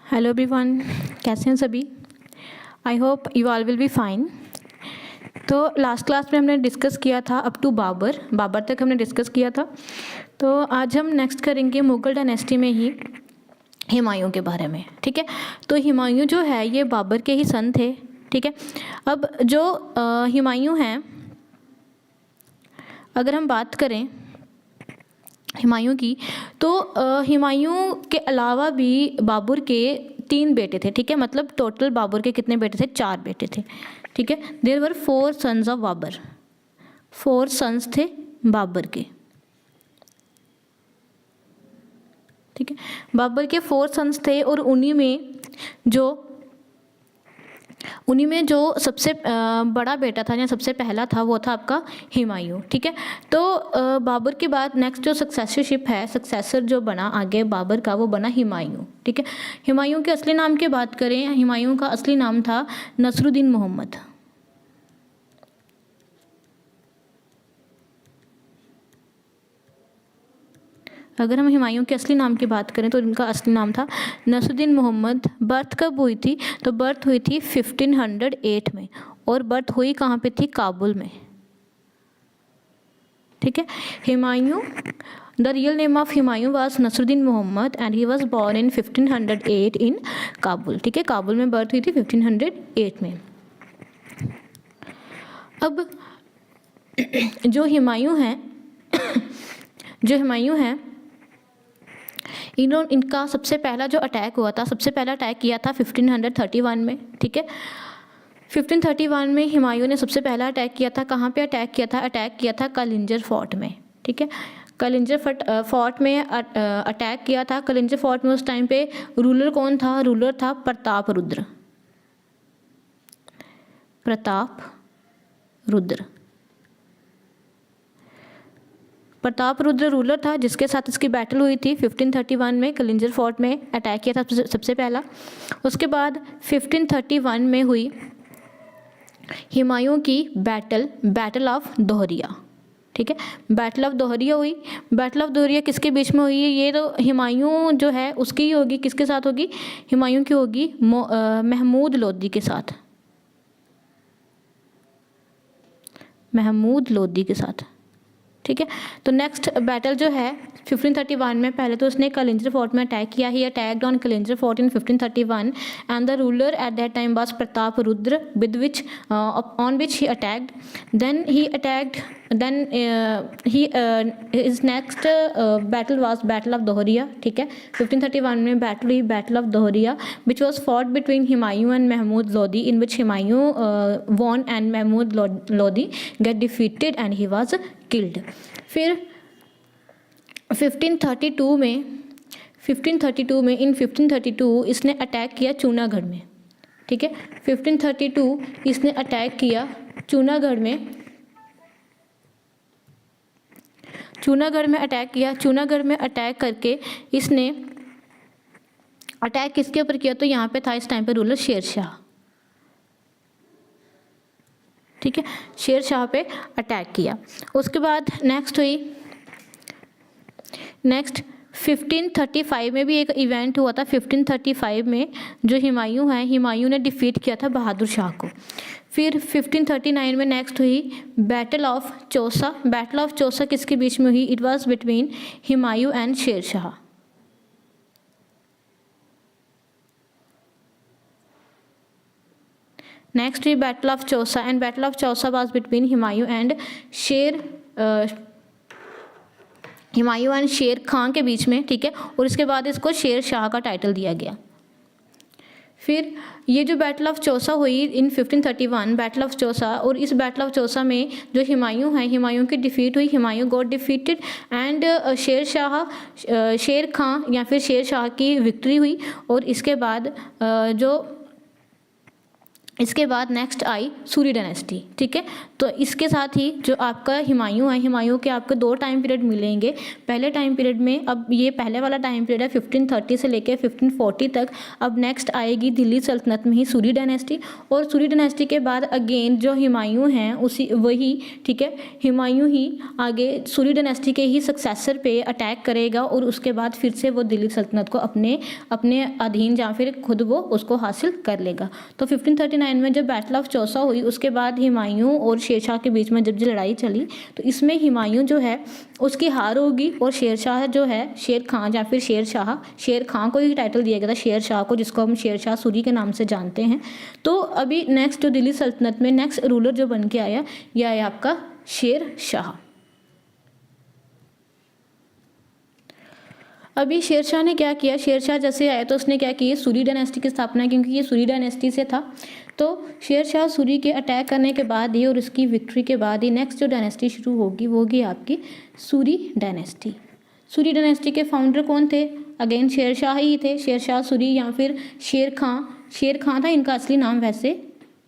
Hello everyone, कैसे हैं सभी। I hope you all will be fine. तो लास्ट क्लास में हमने डिस्कस किया था अप टू बाबर तक हमने डिस्कस किया था। तो आज हम नेक्स्ट करेंगे मुगल डायनेस्टी में ही हुमायूं के बारे में। ठीक है, तो हुमायूं जो है ये बाबर के ही सन थे। ठीक है, अब जो हुमायूं हैं, अगर हम बात करें हुमायूं की, तो हुमायूं के अलावा भी बाबर के 3 बेटे थे। ठीक है, मतलब टोटल बाबर के कितने बेटे थे? 4 बेटे थे। ठीक है, there were 4 sons of Babur. 4 sons थे बाबर के। ठीक है, बाबर के 4 सन्स थे और उन्हीं में जो सबसे बड़ा बेटा था या सबसे पहला था वो था आपका हुमायूं। ठीक है, तो बाबर के बाद नेक्स्ट जो सक्सेसर जो बना आगे बाबर का, वो बना हुमायूं। ठीक है, हुमायूं के असली नाम की बात करें, हुमायूं का असली नाम था नसरुद्दीन मोहम्मद। अगर हम हुमायूं के असली नाम की बात करें तो इनका असली नाम था नसरुद्दीन मोहम्मद। बर्थ कब हुई थी? तो बर्थ हुई थी 1508 में, और बर्थ हुई कहाँ पे थी? काबुल में। ठीक है, Humayun, the real name of Humayun was Nasruddin Mohammad and he was born in 1508 in Kabul. ठीक है, काबुल में बर्थ हुई थी 1508 में। अब जो हुमायूं हैं इनका सबसे पहला जो अटैक हुआ था, सबसे पहला अटैक किया था 1531 में। ठीक है, 1531 में हुमायूं ने सबसे पहला अटैक किया था। कहाँ पे अटैक किया था? अटैक किया था कलिंजर फोर्ट में। ठीक है, कलिंजर फोर्ट में अटैक किया था। कलिंजर फोर्ट में उस टाइम पे रूलर कौन था? रूलर था प्रताप रुद्र। प्रताप रुद्र रूलर था जिसके साथ इसकी बैटल हुई थी 1531 में। कलिंजर फोर्ट में अटैक किया था सबसे पहला। उसके बाद 1531 में हुई हुमायूं की बैटल ऑफ दोहरिया। ठीक है, बैटल ऑफ दोहरिया हुई। बैटल ऑफ दोहरिया किसके बीच में हुई है? ये तो हुमायूं जो है उसकी ही होगी। किसके साथ होगी? हुमायूं की होगी महमूद लोदी के साथ। महमूद लोदी के साथ। ठीक है, तो नेक्स्ट बैटल जो है 1531 में, पहले तो उसने कलिंजर फोर्ट में अटैक किया। He attacked on Kalinjar fort in 1531 and the ruler at that time was Pratap Rudra, with which on which he attacked. Then his next battle was battle of Dohariya. ठीक है, 1531 में बैटल हुई, battle of Dohariya, which was fought between Humayun and Mahmud Lodi, in which Humayun won and Mahmud Lodi get defeated and he was killed. फिर 1532 में इसने attack किया चूनागढ़ में। ठीक है, 1532 इसने अटैक किया चूनागढ़ में अटैक करके इसने अटैक किसके ऊपर किया? तो यहाँ पे था इस टाइम पे रूलर शेर शाह। ठीक है, शेर शाह पे अटैक किया। उसके बाद नेक्स्ट 1535 में भी एक इवेंट हुआ था। 1535 में जो हुमायूं ने डिफीट किया था बहादुर शाह को। फिर 1539 में नेक्स्ट हुई battle of Chausa. Battle of Chausa किसके बीच में हुई? It was between Humayun and Sher Shah. Next हुई battle of Chausa and battle of Chausa was between Humayun and शेर खां के बीच में। ठीक है, और इसके बाद इसको शेर शाह का टाइटल दिया गया। फिर ये जो बैटल ऑफ चौसा हुई इन 1531, बैटल ऑफ चौसा, और इस बैटल ऑफ चौसा में जो हुमायूं की डिफीट हुई। हुमायूं गॉट डिफीटेड एंड शेर खां या फिर शेर शाह की विक्ट्री हुई। और इसके बाद जो इसके बाद नेक्स्ट आई सूरी डायनेस्टी, ठीक है। तो इसके साथ ही जो आपका हुमायूं है, हुमायूं के आपको 2 टाइम पीरियड मिलेंगे। पहले टाइम पीरियड में, अब ये पहले वाला टाइम पीरियड है 1530 से लेकर 1540 तक। अब नेक्स्ट आएगी दिल्ली सल्तनत में ही सूरी डायनेस्टी, और सूरी डायनेस्टी के बाद अगेन जो हुमायूं हैं उसी वही, ठीक है, हुमायूं ही आगे सूरी डायनेस्टी के ही सक्सेसर पे अटैक करेगा और उसके बाद फिर से वो दिल्ली सल्तनत को अपने अधीन या फिर खुद वो उसको हासिल कर लेगा। तो 1539 में जब बैटल ऑफ चौसा हुई, उसके बाद हुमायूं और शेरशाह के बीच में जब जो लड़ाई चली, तो इसमें हुमायूं जो है उसकी हार होगी, और शेरशाह जो है, शेर खां या फिर शेर खां को ही टाइटल दिया गया था, शेरशाह को, जिसको हम शेरशाह सूरी के नाम से जानते हैं। तो अभी नेक्स्ट जो दिल्ली सल्तनत में नेक्स्ट रूलर जो बन के आया, यह है आपका शेर शाह। अभी शेरशाह ने क्या किया, शेरशाह जैसे आया तो उसने क्या किया, सूरी डायनेस्टी की स्थापना, क्योंकि ये सूरी डायनेस्टी से था। तो शेरशाह सूरी के अटैक करने के बाद ही और उसकी विक्ट्री के बाद ही नेक्स्ट जो डायनेस्टी शुरू होगी वो होगी आपकी सूरी डायनेस्टी। सूरी डायनेस्टी के फाउंडर कौन थे, अगेन शेरशाह ही थे, शेरशाह सूरी या फिर शेर खां था इनका असली नाम वैसे,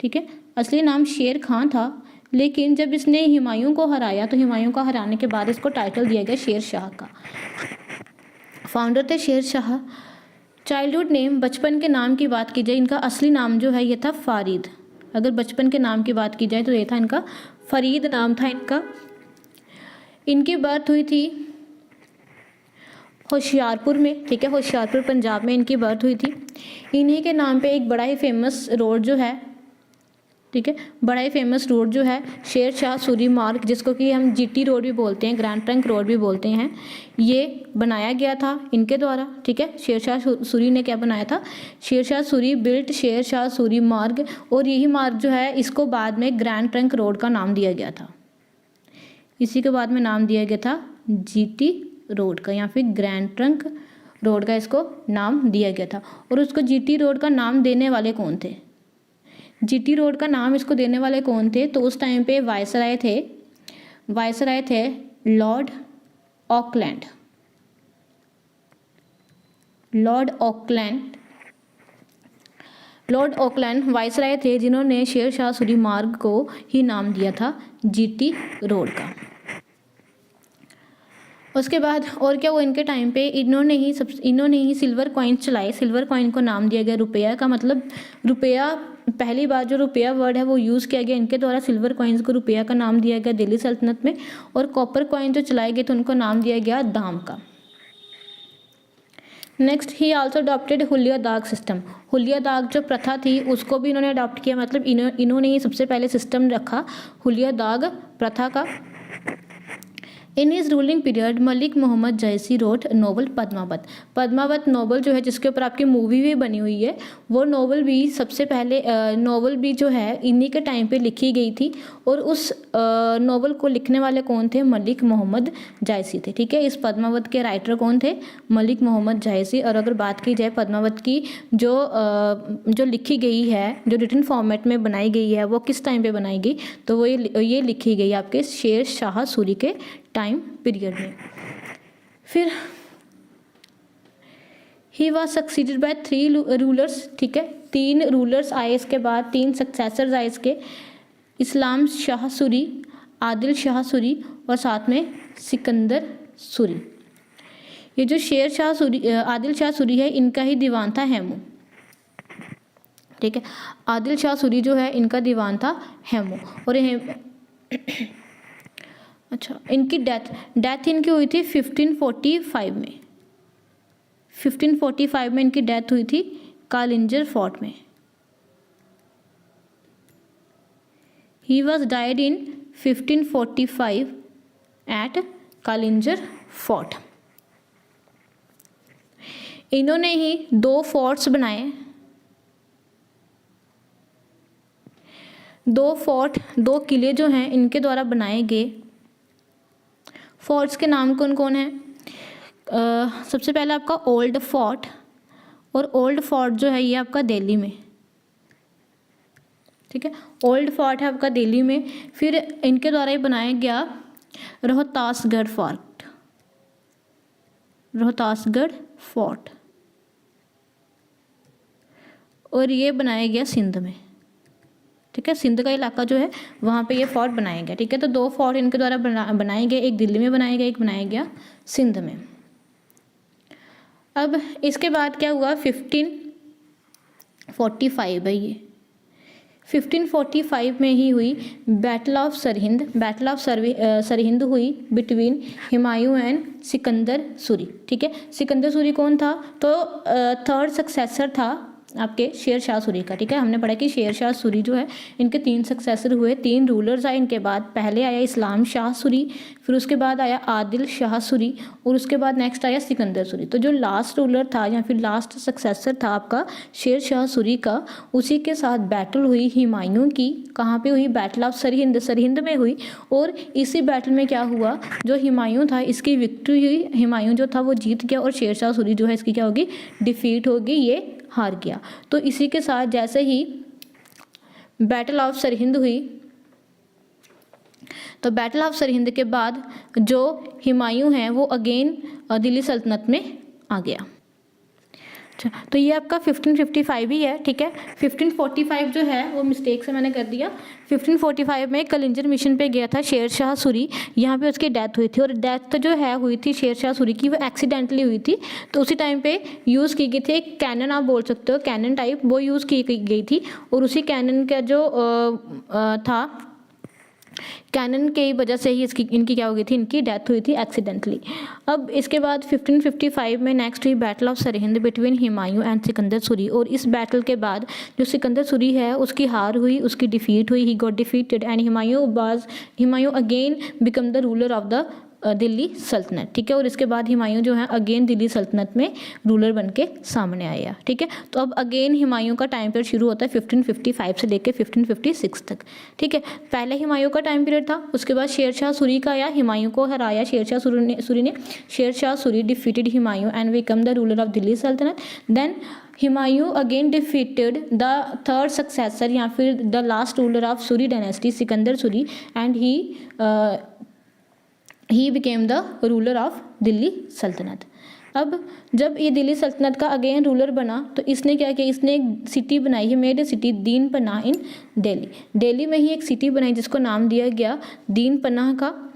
ठीक है, असली नाम शेर खां था। लेकिन जब इसने हुमायूं को हराया तो हुमायूं को हराने के बाद इसको टाइटल दिया गया शेर शाह का। फाउंडर थे शेर शाह। चाइल्डहुड नेम, बचपन के नाम की बात की जाए, इनका असली नाम जो है ये था फारिद। अगर बचपन के नाम की बात की जाए तो ये था इनका फरीद नाम था इनका। इनकी बर्थ हुई थी होशियारपुर में, ठीक है, होशियारपुर पंजाब में इनकी बर्थ हुई थी। इन्हीं के नाम पे एक बड़ा ही फेमस रोड जो है, ठीक है, बड़ा ही फेमस रोड जो है शेर शाह सूरी मार्ग, जिसको कि हम जीटी रोड भी बोलते हैं, ग्रैंड ट्रंक रोड भी बोलते हैं, ये बनाया गया था इनके द्वारा, ठीक है। शेर शाह सूरी ने क्या बनाया था, शेर शाह सूरी बिल्ट शेर शाह सूरी मार्ग, और यही मार्ग जो है इसको बाद में ग्रैंड ट्रंक रोड का नाम दिया गया था। इसी के बाद में नाम दिया गया था जीटी रोड का या फिर ग्रैंड ट्रंक रोड का इसको नाम दिया गया था। और उसको जीटी रोड का नाम देने वाले कौन थे, जीटी रोड का नाम इसको देने वाले कौन थे, तो उस टाइम पे वायसराय थे Lord Auckland. Lord Auckland viceroy थे जिन्होंने शेर शाह सूरी मार्ग को ही नाम दिया था जीटी रोड का। उसके बाद और क्या हुआ, इनके टाइम पे इन्होंने ही सिल्वर कॉइन चलाए। सिल्वर कॉइन को नाम दिया गया रुपया का, मतलब रुपया, पहली बार जो रुपया वर्ड है वो यूज़ किया गया इनके द्वारा। सिल्वर कॉइन्स को रुपया का नाम दिया गया दिल्ली सल्तनत में, और कॉपर कॉइन जो चलाए गए तो उनको नाम दिया गया दाम का। नेक्स्ट ही आल्सो अडॉप्टेड हुलिया दाग सिस्टम। हुलिया दाग जो प्रथा थी उसको भी इन्होंने अडॉप्ट किया, मतलब इन्होंने ही सबसे पहले सिस्टम रखा हुलिया दाग प्रथा का। In his ruling period Malik Mohammad Jayasi wrote novel Padmavat novel जो है, जिसके ऊपर आपकी मूवी भी बनी हुई है, वो नोवेल भी सबसे पहले नोवेल भी जो है इन्हीं के टाइम पे लिखी गई थी। और उस नोवेल को लिखने वाले कौन थे, मलिक मोहम्मद जायसी थे, ठीक है। इस पद्मावत के राइटर कौन थे, मलिक मोहम्मद जायसी। और अगर बात की जाए पद्मावत की जो लिखी गई है, जो रिटन फॉर्मेट में बनाई गई है, वो किस टाइम पे बनाई गई, तो वो ये लिखी गई आपके शेर शाह सूरी के टाइम पीरियड में। फिर he was succeeded by 3 rulers, ठीक है, 3 रूलर्स आए इसके बाद, 3 सक्सेसर्स आए इसके, इस्लाम शाह सूरी, आदिल शाह सूरी और साथ में सिकंदर सूरी। ये जो शेर शाह सूरी, आदिल शाह सूरी है, इनका ही दीवान था हेमू, ठीक है। आदिल शाह सूरी जो है इनका दीवान था हेमू। और अच्छा, इनकी डेथ इनकी हुई थी 1545 में। 1545 में इनकी डेथ हुई थी कालिंजर फोर्ट में। He was died in 1545 at Kalinjar fort. इन्होंने ही 2 फोर्ट्स बनाए, 2 किले जो हैं इनके द्वारा बनाए गए। फोर्ट्स के नाम कौन कौन है, सबसे पहले आपका ओल्ड फोर्ट, और ओल्ड फोर्ट जो है ये आपका दिल्ली में, ठीक है, ओल्ड फोर्ट है आपका दिल्ली में। फिर इनके द्वारा ही बनाया गया रोहतासगढ़ फोर्ट, और ये बनाया गया सिंध में, ठीक है, सिंध का इलाका जो है वहाँ पे ये फोर्ट बनाया गया। ठीक है, तो 2 फोर्ट इनके द्वारा बनाए गए, एक दिल्ली में बनाया गया, एक बनाया गया सिंध में। अब इसके बाद क्या हुआ, 1545 है ये, 1545 में ही हुई battle of Sirhind. Battle of Sirhind हुई बिटवीन हुमायूं एंड सिकंदर सूरी। ठीक है, सिकंदर सूरी कौन था, तो 3rd सक्सेसर था आपके शेर शाह सूरी का। ठीक है, हमने पढ़ा कि शेर शाह सूरी जो है इनके 3 सक्सेसर हुए, 3 रूलर्स आए इनके बाद। पहले आया इस्लाम शाह सूरी, फिर उसके बाद आया आदिल शाह सूरी, और उसके बाद नेक्स्ट आया सिकंदर सूरी। तो जो लास्ट रूलर था या फिर लास्ट सक्सेसर था आपका शेर शाह सूरी का, उसी के साथ बैटल हुई हुमायूं की। कहाँ पे हुई, बैटल ऑफ सरहिंद, सरहिंद में हुई। और इसी बैटल में क्या हुआ, जो हुमायूं था इसकी विक्ट्री हुई, हुमायूं जो था वो जीत गया, और शेर शाह सूरी जो है इसकी क्या होगी, डिफीट होगी, ये हार गया। तो इसी के साथ जैसे ही बैटल ऑफ सरहिंद हुई, तो बैटल ऑफ सरहिंद के बाद जो हुमायूं है वो अगेन दिल्ली सल्तनत में आ गया। अच्छा, तो ये आपका 1555 ही है। ठीक है, 1545 जो है वो मिस्टेक से मैंने कर दिया। 1545 में कलिंजर मिशन पे गया था शेर शाह सूरी, यहाँ पे उसकी डेथ हुई थी, और डेथ जो है हुई थी शेर शाह सूरी की वो एक्सीडेंटली हुई थी। तो उसी टाइम पे यूज़ की गई थी एक कैनन, आप बोल सकते हो कैनन टाइप, वो यूज़ की गई थी। और उसी कैनन का जो था, कैनन के वजह से ही इनकी क्या हो गई थी, इनकी डेथ हुई थी एक्सीडेंटली। अब इसके बाद 1555 में नेक्स्ट हुई battle of Sirhind between Humayun and Sikandar Suri. और इस बैटल के बाद जो सिकंदर सूरी है उसकी हार हुई, उसकी डिफीट हुई, he got defeated and Humayun again become the ruler of the Delhi सल्तनत। ठीक है, और इसके बाद हुमायूं जो है अगेन दिल्ली सल्तनत में रूलर बन के सामने आया। ठीक है, तो अब अगेन हुमायूं का टाइम पीरियड शुरू होता है 1555 से लेकर 1556 तक। ठीक है, पहले हुमायूं का टाइम पीरियड था, उसके बाद शेर शाह सूरी का आया, हुमायूं को हराया शेर शाह सूरी ने। Sher Shah Suri defeated Humayun and become the ruler of Delhi Sultanate. Then Humayun again defeated the 3rd successor या फिर the last ruler of Suri dynasty Sikandar Suri, and he became the ruler of Delhi Sultanate. अब जब ये दिल्ली सल्तनत का अगेन रूलर बना तो इसने क्या किया, इसने एक सिटी बनाई है, मेड ए सिटी दीन पनाह इन दिल्ली। दिल्ली में ही एक सिटी बनाई जिसको नाम दिया गया दीन पनाह का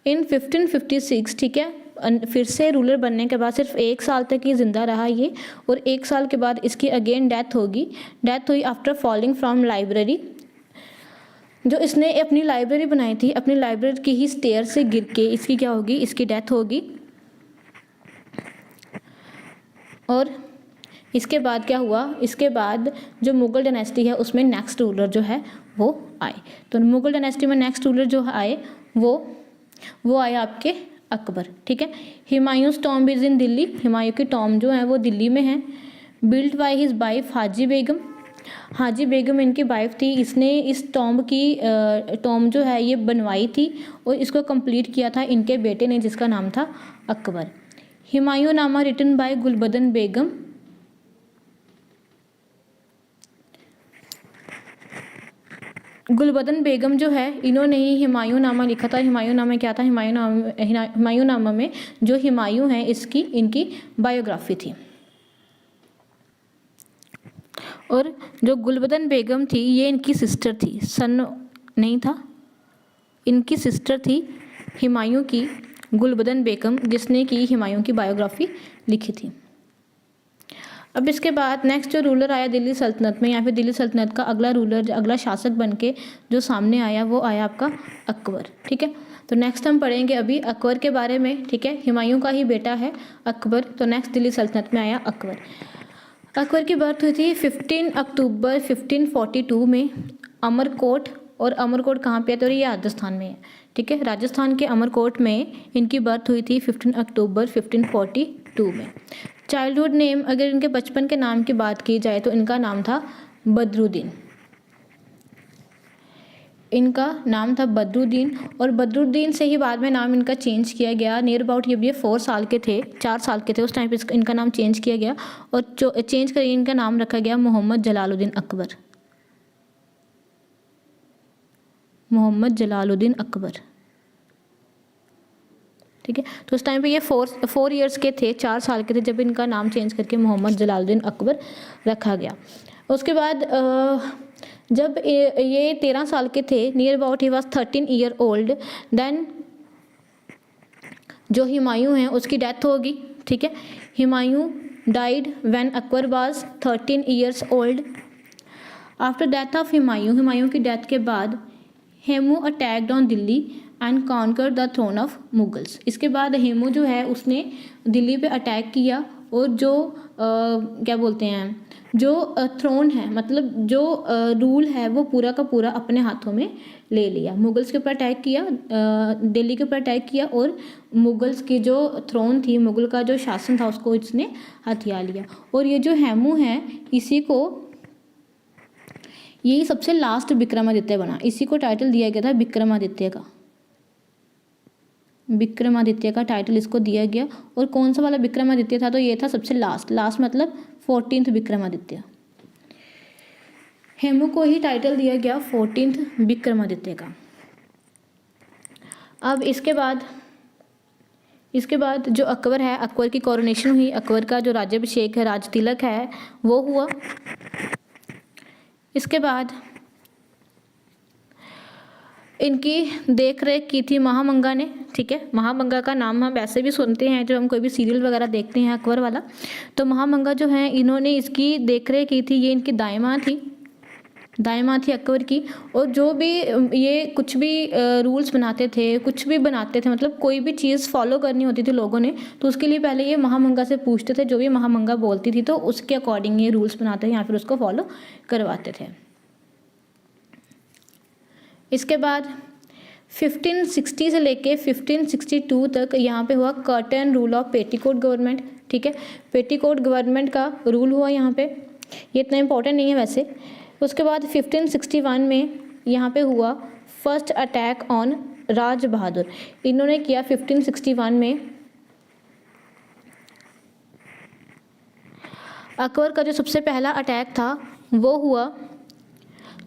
इन 1556। ठीक है, फिर से रूलर बनने के बाद सिर्फ 1 साल तक ये ज़िंदा रहा ये, और 1 साल के बाद इसकी अगेन डेथ होगी। डेथ हुई आफ्टर फॉलिंग फ्रॉम लाइब्रेरी। जो इसने अपनी लाइब्रेरी बनाई थी, अपनी लाइब्रेरी की ही स्टेयर से गिर के इसकी क्या होगी, इसकी डेथ होगी। और इसके बाद क्या हुआ, इसके बाद जो मुग़ल डायनेस्टी है उसमें नेक्स्ट रूलर जो है वो आए। तो मुग़ल डायनेस्टी में नेक्स्ट रूलर जो आए वो आए आपके अकबर। ठीक है, Humayun's tomb is in Delhi. Humayun की टॉम्ब जो है वो दिल्ली में है। बिल्ट बाय हिज वाइफ हाजी बेगम। हाजी बेगम इनकी वाइफ थी, इसने इस टॉम्ब जो है ये बनवाई थी, और इसको कंप्लीट किया था इनके बेटे ने जिसका नाम था अकबर। हुमायूं नामा रिटन बाय गुलबदन बेगम। गुलबदन बेगम जो है इन्होंने ही हुमायूं नामा लिखा था। हुमायूं नामा क्या था, हुमायूं नामा में जो हुमायूं है इनकी बायोग्राफी थी। और जो गुलबदन बेगम थी ये इनकी सिस्टर थी, सन नहीं था, इनकी सिस्टर थी हुमायूं की गुलबदन बेगम, जिसने कि हुमायूं की बायोग्राफी लिखी थी। अब इसके बाद नेक्स्ट जो रूलर आया दिल्ली सल्तनत में, या फिर दिल्ली सल्तनत का अगला रूलर, अगला शासक बन के जो सामने आया वो आया आपका अकबर। ठीक है, तो नेक्स्ट हम पढ़ेंगे अभी अकबर के बारे में। ठीक है, हुमायूं का ही बेटा है अकबर। तो नेक्स्ट दिल्ली सल्तनत में आया अकबर। अकबर की बर्थ हुई थी 15 अक्टूबर 1542 में अमरकोट। और अमरकोट कहाँ पे है, तो ये राजस्थान में है। ठीक है, राजस्थान के अमरकोट में इनकी बर्थ हुई थी 15 अक्टूबर 1542 में। चाइल्डहुड नेम, अगर इनके बचपन के नाम की बात की जाए तो इनका नाम था बदरुद्दीन। इनका नाम था बदरुद्दीन, और बदरुद्दीन से ही बाद में नाम इनका चेंज किया गया। नियर अबाउट ये 4 साल के थे, 4 साल के थे उस टाइम पे इनका नाम चेंज किया गया, और चेंज करके इनका नाम रखा गया मोहम्मद जलालुद्दीन अकबर। मोहम्मद जलालुद्दीन अकबर। ठीक है, तो उस टाइम पे ये 4 ईयर्स के थे, 4 साल के थे जब इनका नाम चेंज करके मोहम्मद जलालुद्दीन अकबर रखा गया। उसके बाद जब ये 13 साल के थे, near about he was 13 year old, then जो हुमायूं हैं उसकी डेथ होगी, ठीक है। Humayun died when Akbar was 13 years old. After death of Humayun की डेथ के बाद Hemu attacked on Delhi and conquer the throne of Mughals. इसके बाद हेमू जो है उसने दिल्ली पे अटैक किया और जो क्या बोलते हैं, जो थ्रोन है, मतलब जो रूल है वो पूरा का पूरा अपने हाथों में ले लिया। मुगल्स के ऊपर अटैक किया, दिल्ली के ऊपर अटैक किया और मुगल्स की जो थ्रोन थी, मुगल का जो शासन था उसको इसने हथिया लिया। और ये जो हेमू है इसी को, यही सबसे लास्ट विक्रमादित्य बना, इसी को टाइटल दिया गया था विक्रमादित्य का। विक्रमादित्य का टाइटल इसको दिया गया। और कौन सा वाला विक्रमादित्य था, तो ये था सबसे लास्ट मतलब 14th विक्रमादित्य। हेमू को ही टाइटल दिया गया 14th विक्रमादित्य का। अब इसके बाद जो अकबर है, अकबर की कोरोनेशन हुई, अकबर का जो राज्याभिषेक है, राज तिलक है, वो हुआ। इसके बाद इनकी देख रेख की थी महामंगा ने, ठीक है। महामंगा का नाम हम वैसे भी सुनते हैं जब हम कोई भी सीरियल वगैरह देखते हैं अकबर वाला। तो महामंगा जो है इन्होंने इसकी देख रेख की थी, ये इनकी दाई माँ थी अकबर की। और जो भी ये कुछ भी रूल्स बनाते थे, कुछ भी बनाते थे, मतलब कोई भी चीज़ फॉलो करनी होती थी लोगों ने, तो उसके लिए पहले ये महामंगा से पूछते थे। जो भी महामंगा बोलती थी तो उसके अकॉर्डिंग ये रूल्स बनाते थे या फिर उसको फॉलो करवाते थे। इसके बाद 1560 से लेके 1562 तक यहाँ पे हुआ curtain rule of petticoat government, ठीक है। पेटीकोट गवर्नमेंट का रूल हुआ यहाँ पे, ये इतना इम्पोर्टेंट नहीं है वैसे। उसके बाद 1561 में यहाँ पे हुआ first attack on Raj Bahadur. इन्होंने किया 1561 में। अकबर का जो सबसे पहला अटैक था वो हुआ,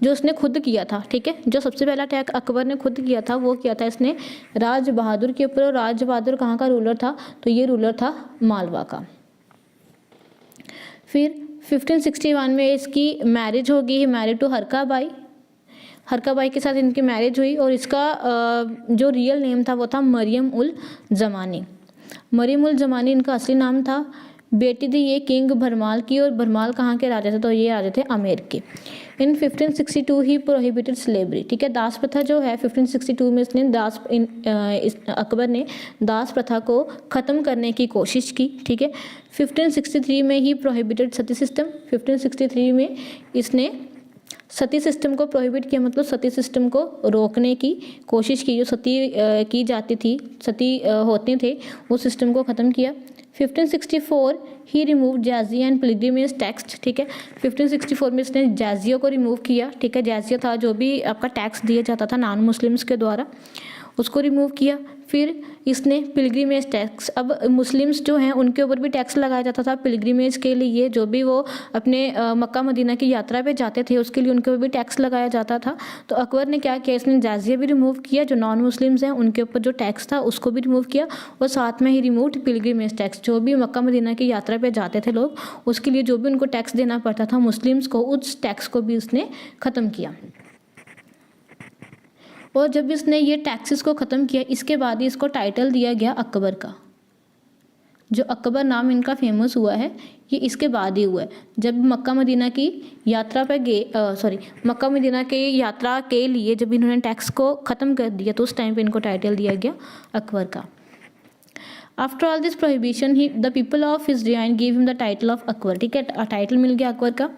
जो उसने खुद किया था, ठीक है। जो सबसे पहला अटैक अकबर ने खुद किया था वो किया था इसने राज बहादुर के ऊपर। राज बहादुर कहाँ का रूलर था, तो ये रूलर था मालवा का। फिर 1561 में इसकी मैरिज होगी, मैरिड टू हरका बाई के साथ इनकी मैरिज हुई। और इसका जो रियल नेम था वो था मरियम उल ज़मानी। मरियम उल ज़मानी इनका असली नाम था। बेटी थी ये किंग भरमाल की, और भरमाल कहाँ के राजा थे, तो ये राजा थे आमेर के। इन 1562 ही प्रोहिबिटेड स्लेवरी, ठीक है। दास प्रथा जो है 1562 में इसने अकबर ने दास प्रथा को ख़त्म करने की कोशिश की, ठीक है। 1563 में ही प्रोहिबिटेड सती सिस्टम, 1563 में इसने सती सिस्टम को प्रोहिबिट किया, मतलब सती सिस्टम को रोकने की कोशिश की। जो सती की जाती थी, सती होते थे, उस सिस्टम को ख़त्म किया। 1564 ही रिमूव जाजिया एंड पिलग्रिमेज टैक्स, ठीक है। 1564 में इसने जाजिया को रिमूव किया, ठीक है। जाजिया था जो भी आपका टैक्स दिया जाता था नॉन मुस्लिम्स के द्वारा, उसको रिमूव किया। फिर इसने पिलग्रिमेज टैक्स, अब मुस्लिम्स जो हैं उनके ऊपर भी टैक्स लगाया जाता था पिलग्रिमेज के लिए। जो भी वो अपने मक्का मदीना की यात्रा पे जाते थे उसके लिए उनके ऊपर भी टैक्स लगाया जाता था। तो अकबर ने क्या किया, इसने जाजिया भी रिमूव किया, जो नॉन मुस्लिम्स हैं उनके ऊपर जो टैक्स था उसको भी रिमूव किया, और साथ में ही रिमूव पिलग्रिमेज टैक्स। जो भी मक्का मदीना की यात्रा पर जाते थे लोग, उसके लिए जो भी उनको टैक्स देना पड़ता था मुस्लिम्स को, उस टैक्स को भी उसने ख़त्म किया। और जब इसने ये टैक्सेस को ख़त्म किया, इसके बाद ही इसको टाइटल दिया गया अकबर का। जो अकबर नाम इनका फेमस हुआ है ये इसके बाद ही हुआ है। जब मक्का मदीना की यात्रा पर मक्का मदीना की यात्रा के लिए जब इन्होंने टैक्स को ख़त्म कर दिया तो उस टाइम पे इनको टाइटल दिया गया अकबर का। After all this prohibition he the people of his reign give him the title of Akbar, ठीक है। टाइटल मिल गया अकबर का।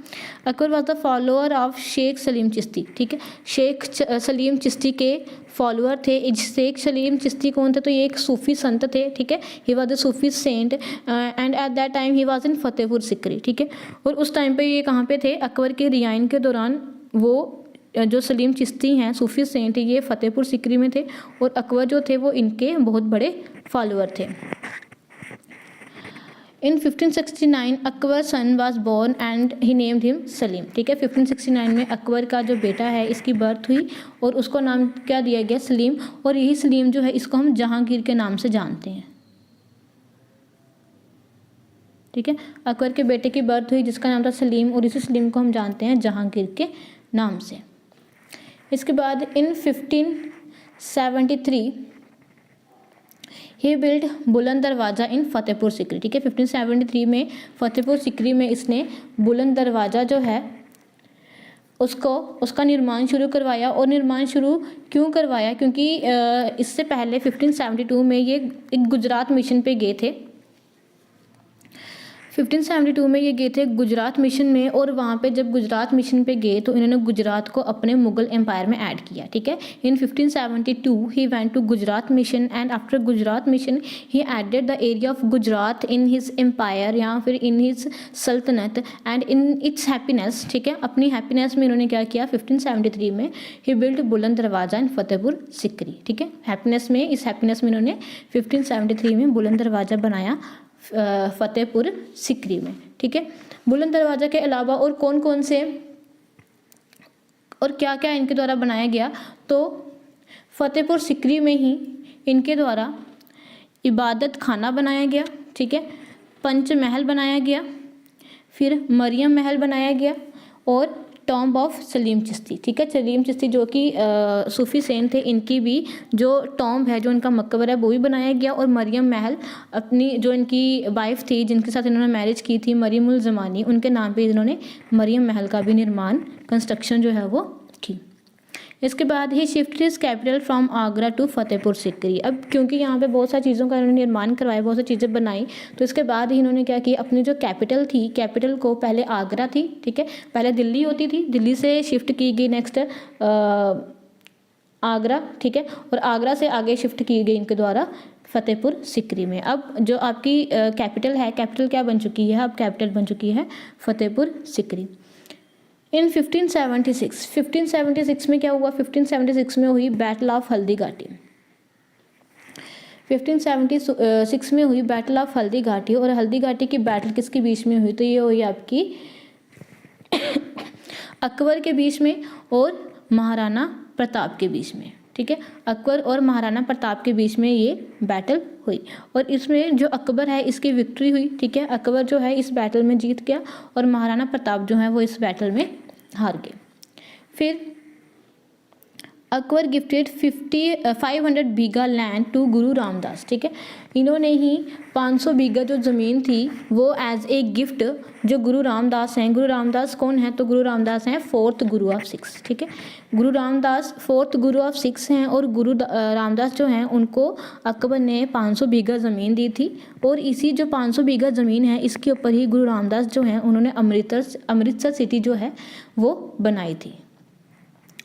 Akbar was the follower of Sheikh Salim Chishti, ठीक है। शेख सलीम चिश्ती के फॉलोअर थे। शेख सलीम चिश्ती कौन थे, तो ये एक सूफी संत थे, ठीक है। He was the Sufi saint and at that time he was in Fatehpur Sikri, ठीक है। और उस टाइम पे ये कहाँ पे थे, अकबर के रियान के दौरान वो जो सलीम चिश्ती हैं सूफी सेंट, ये फतेहपुर सिकरी में थे। और अकबर जो थे वो इनके बहुत बड़े फॉलोअर थे। In 1569 Akbar son was born and he named him Salim, ठीक है। 1569 में अकबर का जो बेटा है इसकी बर्थ हुई और उसको नाम क्या दिया गया, सलीम। और यही सलीम जो है इसको हम जहांगीर के नाम से जानते हैं, ठीक है। अकबर के बेटे की बर्थ हुई जिसका नाम था सलीम, और इसी सलीम को हम जानते हैं जहांगीर के नाम से। इसके बाद इन 1573 ही बिल्ड बुलंद दरवाज़ा इन फतेहपुर सिकरी, ठीक है। 1573 में फतेहपुर सिकरी में इसने बुलंद दरवाज़ा जो है उसका निर्माण शुरू करवाया। और निर्माण शुरू क्यों करवाया, क्योंकि इससे पहले 1572 में ये एक गुजरात मिशन पे गए थे। 1572 में ये गए थे गुजरात मिशन में, और वहाँ पे जब गुजरात मिशन पे गए तो इन्होंने गुजरात को अपने मुग़ल एम्पायर में ऐड किया, ठीक है। In 1572 he went to Gujarat mission and after Gujarat mission he added the area of Gujarat in his empire या फिर इन हिज सल्तनत एंड इन इट्स हैप्पीनेस, ठीक है। अपनी हैप्पीनेस में इन्होंने क्या किया, 1573 में ही बिल्ड बुलंद दरवाज़ा इन फतेहपुर सिकरी, ठीक है। हैप्पीनेस में, इस हैप्पीनेस में इन्होंने 1573 में बुलंद दरवाज़ा बनाया फतेहपुर सिकरी में, ठीक है। बुलंद दरवाज़ा के अलावा और कौन कौन से और क्या क्या इनके द्वारा बनाया गया, तो फतेहपुर सिकरी में ही इनके द्वारा इबादत खाना बनाया गया, ठीक है। पंच महल बनाया गया, फिर मरियम महल बनाया गया और टॉम्ब ऑफ सलीम चिश्ती, ठीक है। सलीम चिश्ती जो कि सूफी सेंट थे, इनकी भी जो टॉम्ब है, जो इनका मकबर है, वो भी बनाया गया। और मरियम महल अपनी जो इनकी वाइफ थी जिनके साथ इन्होंने मैरिज की थी, मरियम उल ज़मानी, उनके नाम पे इन्होंने मरियम महल का भी निर्माण, कंस्ट्रक्शन जो है वो की। इसके बाद he shift his capital from Agra to Fatehpur Sikri. अब क्योंकि यहाँ पे बहुत सारी चीज़ों का इन्होंने निर्माण करवाया, बहुत सारी चीज़ें बनाई, तो इसके बाद ही इन्होंने क्या किया, अपनी जो कैपिटल थी, कैपिटल को पहले आगरा थी, ठीक है, पहले दिल्ली होती थी, दिल्ली से शिफ्ट की गई नेक्स्ट आगरा, ठीक है। और आगरा से आगे शिफ्ट की गई इनके द्वारा फतेहपुर सिकरी में। अब जो आपकी कैपिटल है, कैपिटल क्या बन चुकी है, अब कैपिटल बन चुकी है फतेहपुर सिकरी। इन 1576 में क्या हुआ, 1576 में हुई बैटल ऑफ हल्दी घाटी। 1576 में हुई बैटल ऑफ हल्दी घाटी। और हल्दी घाटी की बैटल किसके बीच में हुई, तो ये हुई आपकी अकबर के बीच में और महाराणा प्रताप के बीच में, ठीक है। अकबर और महाराणा प्रताप के बीच में ये बैटल हुई और इसमें जो अकबर है इसकी विक्ट्री हुई, ठीक है। अकबर जो है इस बैटल में जीत गया और महाराणा प्रताप जो है वो इस बैटल में हार गए। फिर Akbar gifted 500 bigha land to Guru Ramdas, ठीक है। इन्होंने ही 500 बीघा जो ज़मीन थी वो एज ए गिफ्ट जो गुरु रामदास हैं, गुरु रामदास कौन है, तो गुरु रामदास हैं 4th गुरु ऑफ सिक्स, ठीक है। गुरु Ramdas 4th Guru of six हैं और गुरु रामदास जो हैं उनको अकबर ने 500 बीघा ज़मीन दी थी। और इसी जो 500 बीघा ज़मीन है इसके ऊपर ही गुरु रामदास जो हैं उन्होंने अमृतसर सिटी जो है वो बनाई थी।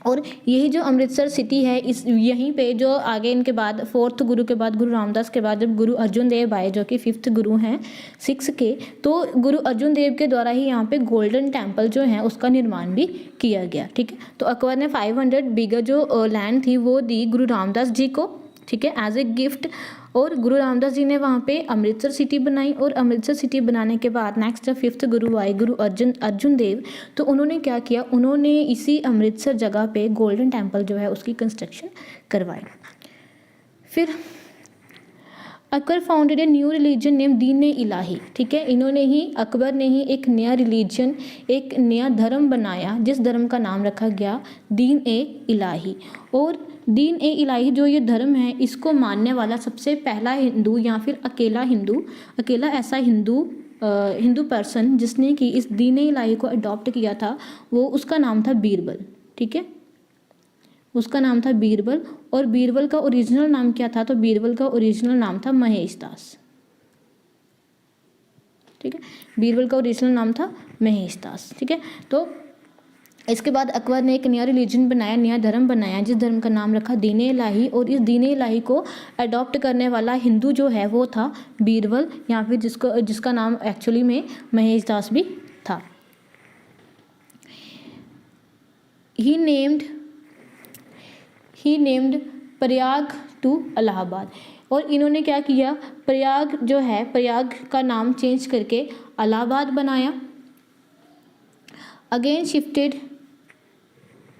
और यही जो अमृतसर सिटी है, इस यहीं पे जो आगे इनके बाद 4th गुरु के बाद गुरु रामदास के बाद जब गुरु अर्जुन देव आए जो कि 5th गुरु हैं सिक्स के, तो गुरु अर्जुन देव के द्वारा ही यहाँ पे गोल्डन टेम्पल जो है उसका निर्माण भी किया गया, ठीक है। तो अकबर ने 500 बीघा जो लैंड थी वो दी गुरु रामदास जी को, ठीक है, एज ए गिफ्ट। और गुरु रामदास जी ने वहाँ पे अमृतसर सिटी बनाई और अमृतसर सिटी बनाने के बाद नेक्स्ट जब 5th गुरु आए गुरु अर्जुन देव, तो उन्होंने क्या किया, उन्होंने इसी अमृतसर जगह पे गोल्डन टेम्पल जो है उसकी कंस्ट्रक्शन करवाई। फिर Akbar founded a new religion name दीन ए इलाही, ठीक है। इन्होंने ही, अकबर ने ही एक नया रिलीजन, एक नया धर्म बनाया जिस धर्म का नाम रखा गया दीन ए इलाही। और दीन ए इलाही जो ये धर्म है इसको मानने वाला सबसे पहला हिंदू या फिर अकेला ऐसा हिंदू पर्सन जिसने कि इस दीन ए इलाही को अडॉप्ट किया था वो उसका नाम था बीरबल, ठीक है, उसका नाम था बीरबल। और बीरबल का ओरिजिनल नाम क्या था, तो बीरबल का ओरिजिनल नाम था महेश दास, ठीक है, बीरबल का ओरिजिनल नाम था महेश दास, ठीक है। तो इसके बाद अकबर ने एक नया रिलीजन बनाया, नया धर्म बनाया जिस धर्म का नाम रखा दीन ए इलाही। और इस दीन ए इलाही को अडॉप्ट करने वाला हिंदू जो है वो था बीरबल या फिर जिसका नाम एक्चुअली में महेश दास भी था। ही नेम्ड प्रयाग टू इलाहाबाद। और इन्होंने क्या किया, प्रयाग जो है, प्रयाग का नाम चेंज करके इलाहाबाद बनाया। Again shifted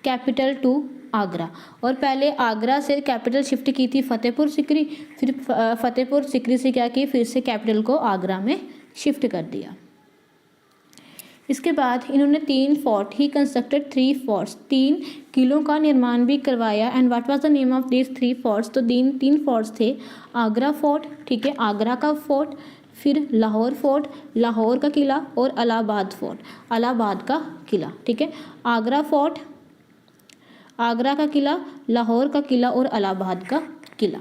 capital to Agra. और पहले आगरा से कैपिटल शिफ्ट की थी फतेहपुर सिकरी, फिर फतेहपुर सिकरी से क्या की, फिर से कैपिटल को आगरा में शिफ्ट कर दिया। इसके बाद इन्होंने 3 फोर्ट ही कंस्ट्रक्टेड 3 फोर्ट्स, 3 किलों का निर्माण भी करवाया। And what was the name of this 3 forts, तो 3 फोर्ट्स थे। आगरा फोर्ट, ठीक है, आगरा का फोर्ट, फिर लाहौर फोर्ट, लाहौर का किला, और इलाहाबाद फोर्ट, इलाहाबाद का किला, ठीक है। आगरा फोर्ट, आगरा का किला, लाहौर का किला और इलाहाबाद का किला।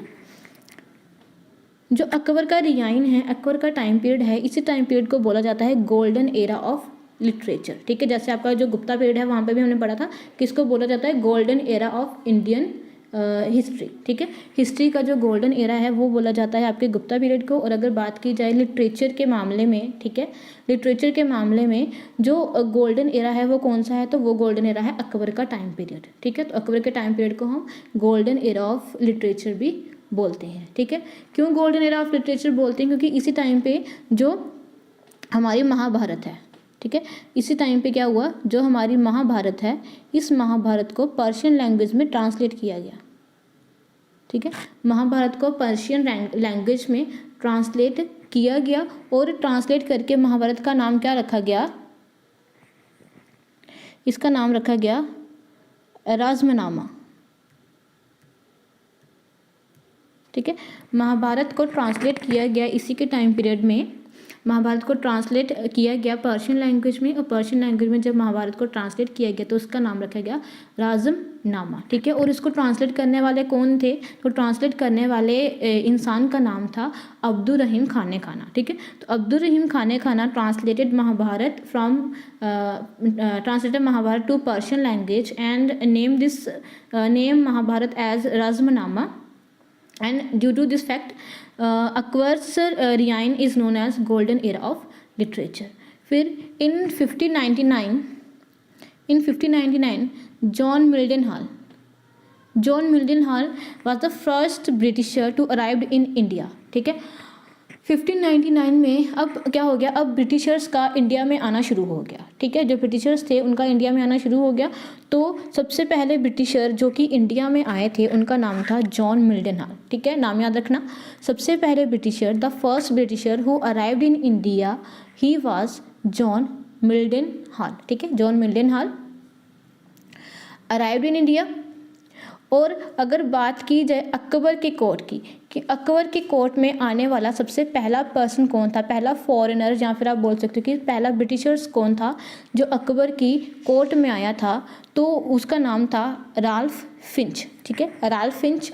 जो अकबर का रियाइन है, अकबर का टाइम पीरियड है, इसी टाइम पीरियड को बोला जाता है गोल्डन एरा ऑफ लिटरेचर, ठीक है। जैसे आपका जो गुप्ता पीरियड है वहाँ पे भी हमने पढ़ा था, किसको बोला जाता है, golden era of Indian history, ठीक है। हिस्ट्री का जो गोल्डन एरा है वो बोला जाता है आपके गुप्ता पीरियड को। और अगर बात की जाए लिटरेचर के मामले में, ठीक है, लिटरेचर के मामले में जो गोल्डन एरा है वो कौन सा है, तो वो गोल्डन एरा है अकबर का टाइम पीरियड, ठीक है। तो अकबर के टाइम पीरियड को हम गोल्डन एरा ऑफ लिटरेचर भी बोलते हैं, ठीक है। क्यों गोल्डन एरा ऑफ लिटरेचर बोलते हैं, क्योंकि इसी टाइम पे जो हमारी महाभारत है, ठीक है, इसी टाइम पे क्या हुआ, जो हमारी महाभारत है, इस महाभारत को पर्शियन लैंग्वेज में ट्रांसलेट किया गया, ठीक है। महाभारत को पर्शियन लैंग्वेज में ट्रांसलेट किया गया और ट्रांसलेट करके महाभारत का नाम क्या रखा गया, इसका नाम रखा गया राजमनामा, ठीक है। महाभारत को ट्रांसलेट किया गया इसी के टाइम पीरियड में, महाभारत को ट्रांसलेट किया गया पर्शियन लैंग्वेज में, और पर्शियन लैंग्वेज में जब महाभारत को ट्रांसलेट किया गया तो उसका नाम रखा गया राजमनामा, ठीक है। और इसको ट्रांसलेट करने वाले कौन थे, तो ट्रांसलेट करने वाले इंसान का नाम था अब्दुल रहीम खाने खाना, ठीक है। तो Abdul Rahim Khane Khana translated Mahabharata Mahabharata to Persian language and name Mahabharata as Razmnama. And due to this fact, Akbar's reign is known as golden era of literature. फिर in 1599 John Mildenhall was the first Britisher to arrive in India, ठीक है। 1599 में अब क्या हो गया, अब Britishers का इंडिया में आना शुरू हो गया, ठीक है। जो ब्रिटिशर्स थे उनका इंडिया में आना शुरू हो गया। तो सबसे पहले ब्रिटिशर जो कि इंडिया में आए थे उनका नाम था जॉन मिल्डनहॉल, ठीक है, नाम याद रखना। सबसे पहले Britisher, the first Britisher who arrived in India, he was John Mildenhall, ठीक है। John Mildenhall arrived in India. और अगर बात की जाए अकबर के कोर्ट की, कि अकबर के कोर्ट में आने वाला सबसे पहला पर्सन कौन था, पहला फॉरेनर, या फिर आप बोल सकते हो कि पहला ब्रिटिशर्स कौन था जो अकबर की कोर्ट में आया था, तो उसका नाम था राल्फ फिंच, ठीक है। राल्फ फिंच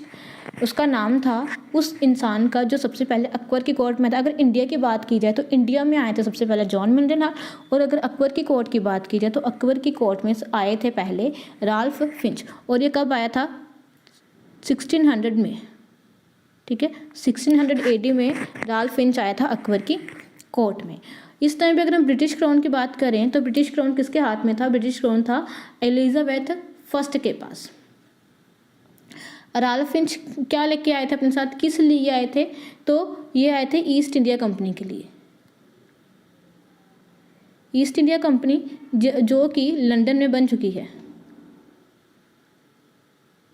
उसका नाम था उस इंसान का जो सबसे पहले अकबर की कोर्ट में था। अगर इंडिया की बात की जाए तो इंडिया में आए थे सबसे पहले जॉन मिल्डनहॉल, और अगर अकबर की कोर्ट की बात की जाए तो अकबर की कोर्ट में आए थे पहले राल्फ फिंच। और ये कब आया था, 1600 में, ठीक है, 1600 AD में राल्फ फिंच आया था अकबर की कोर्ट में। इस टाइम पे अगर हम ब्रिटिश क्राउन की बात करें तो ब्रिटिश क्राउन किसके हाथ में था, ब्रिटिश क्राउन था एलिजाबेथ फर्स्ट के पास। राल्फ फिंच क्या लेके आए थे अपने साथ, किस लिए आए थे, तो ये आए थे ईस्ट इंडिया कंपनी के लिए। ईस्ट इंडिया कंपनी जो कि लंदन में बन चुकी है,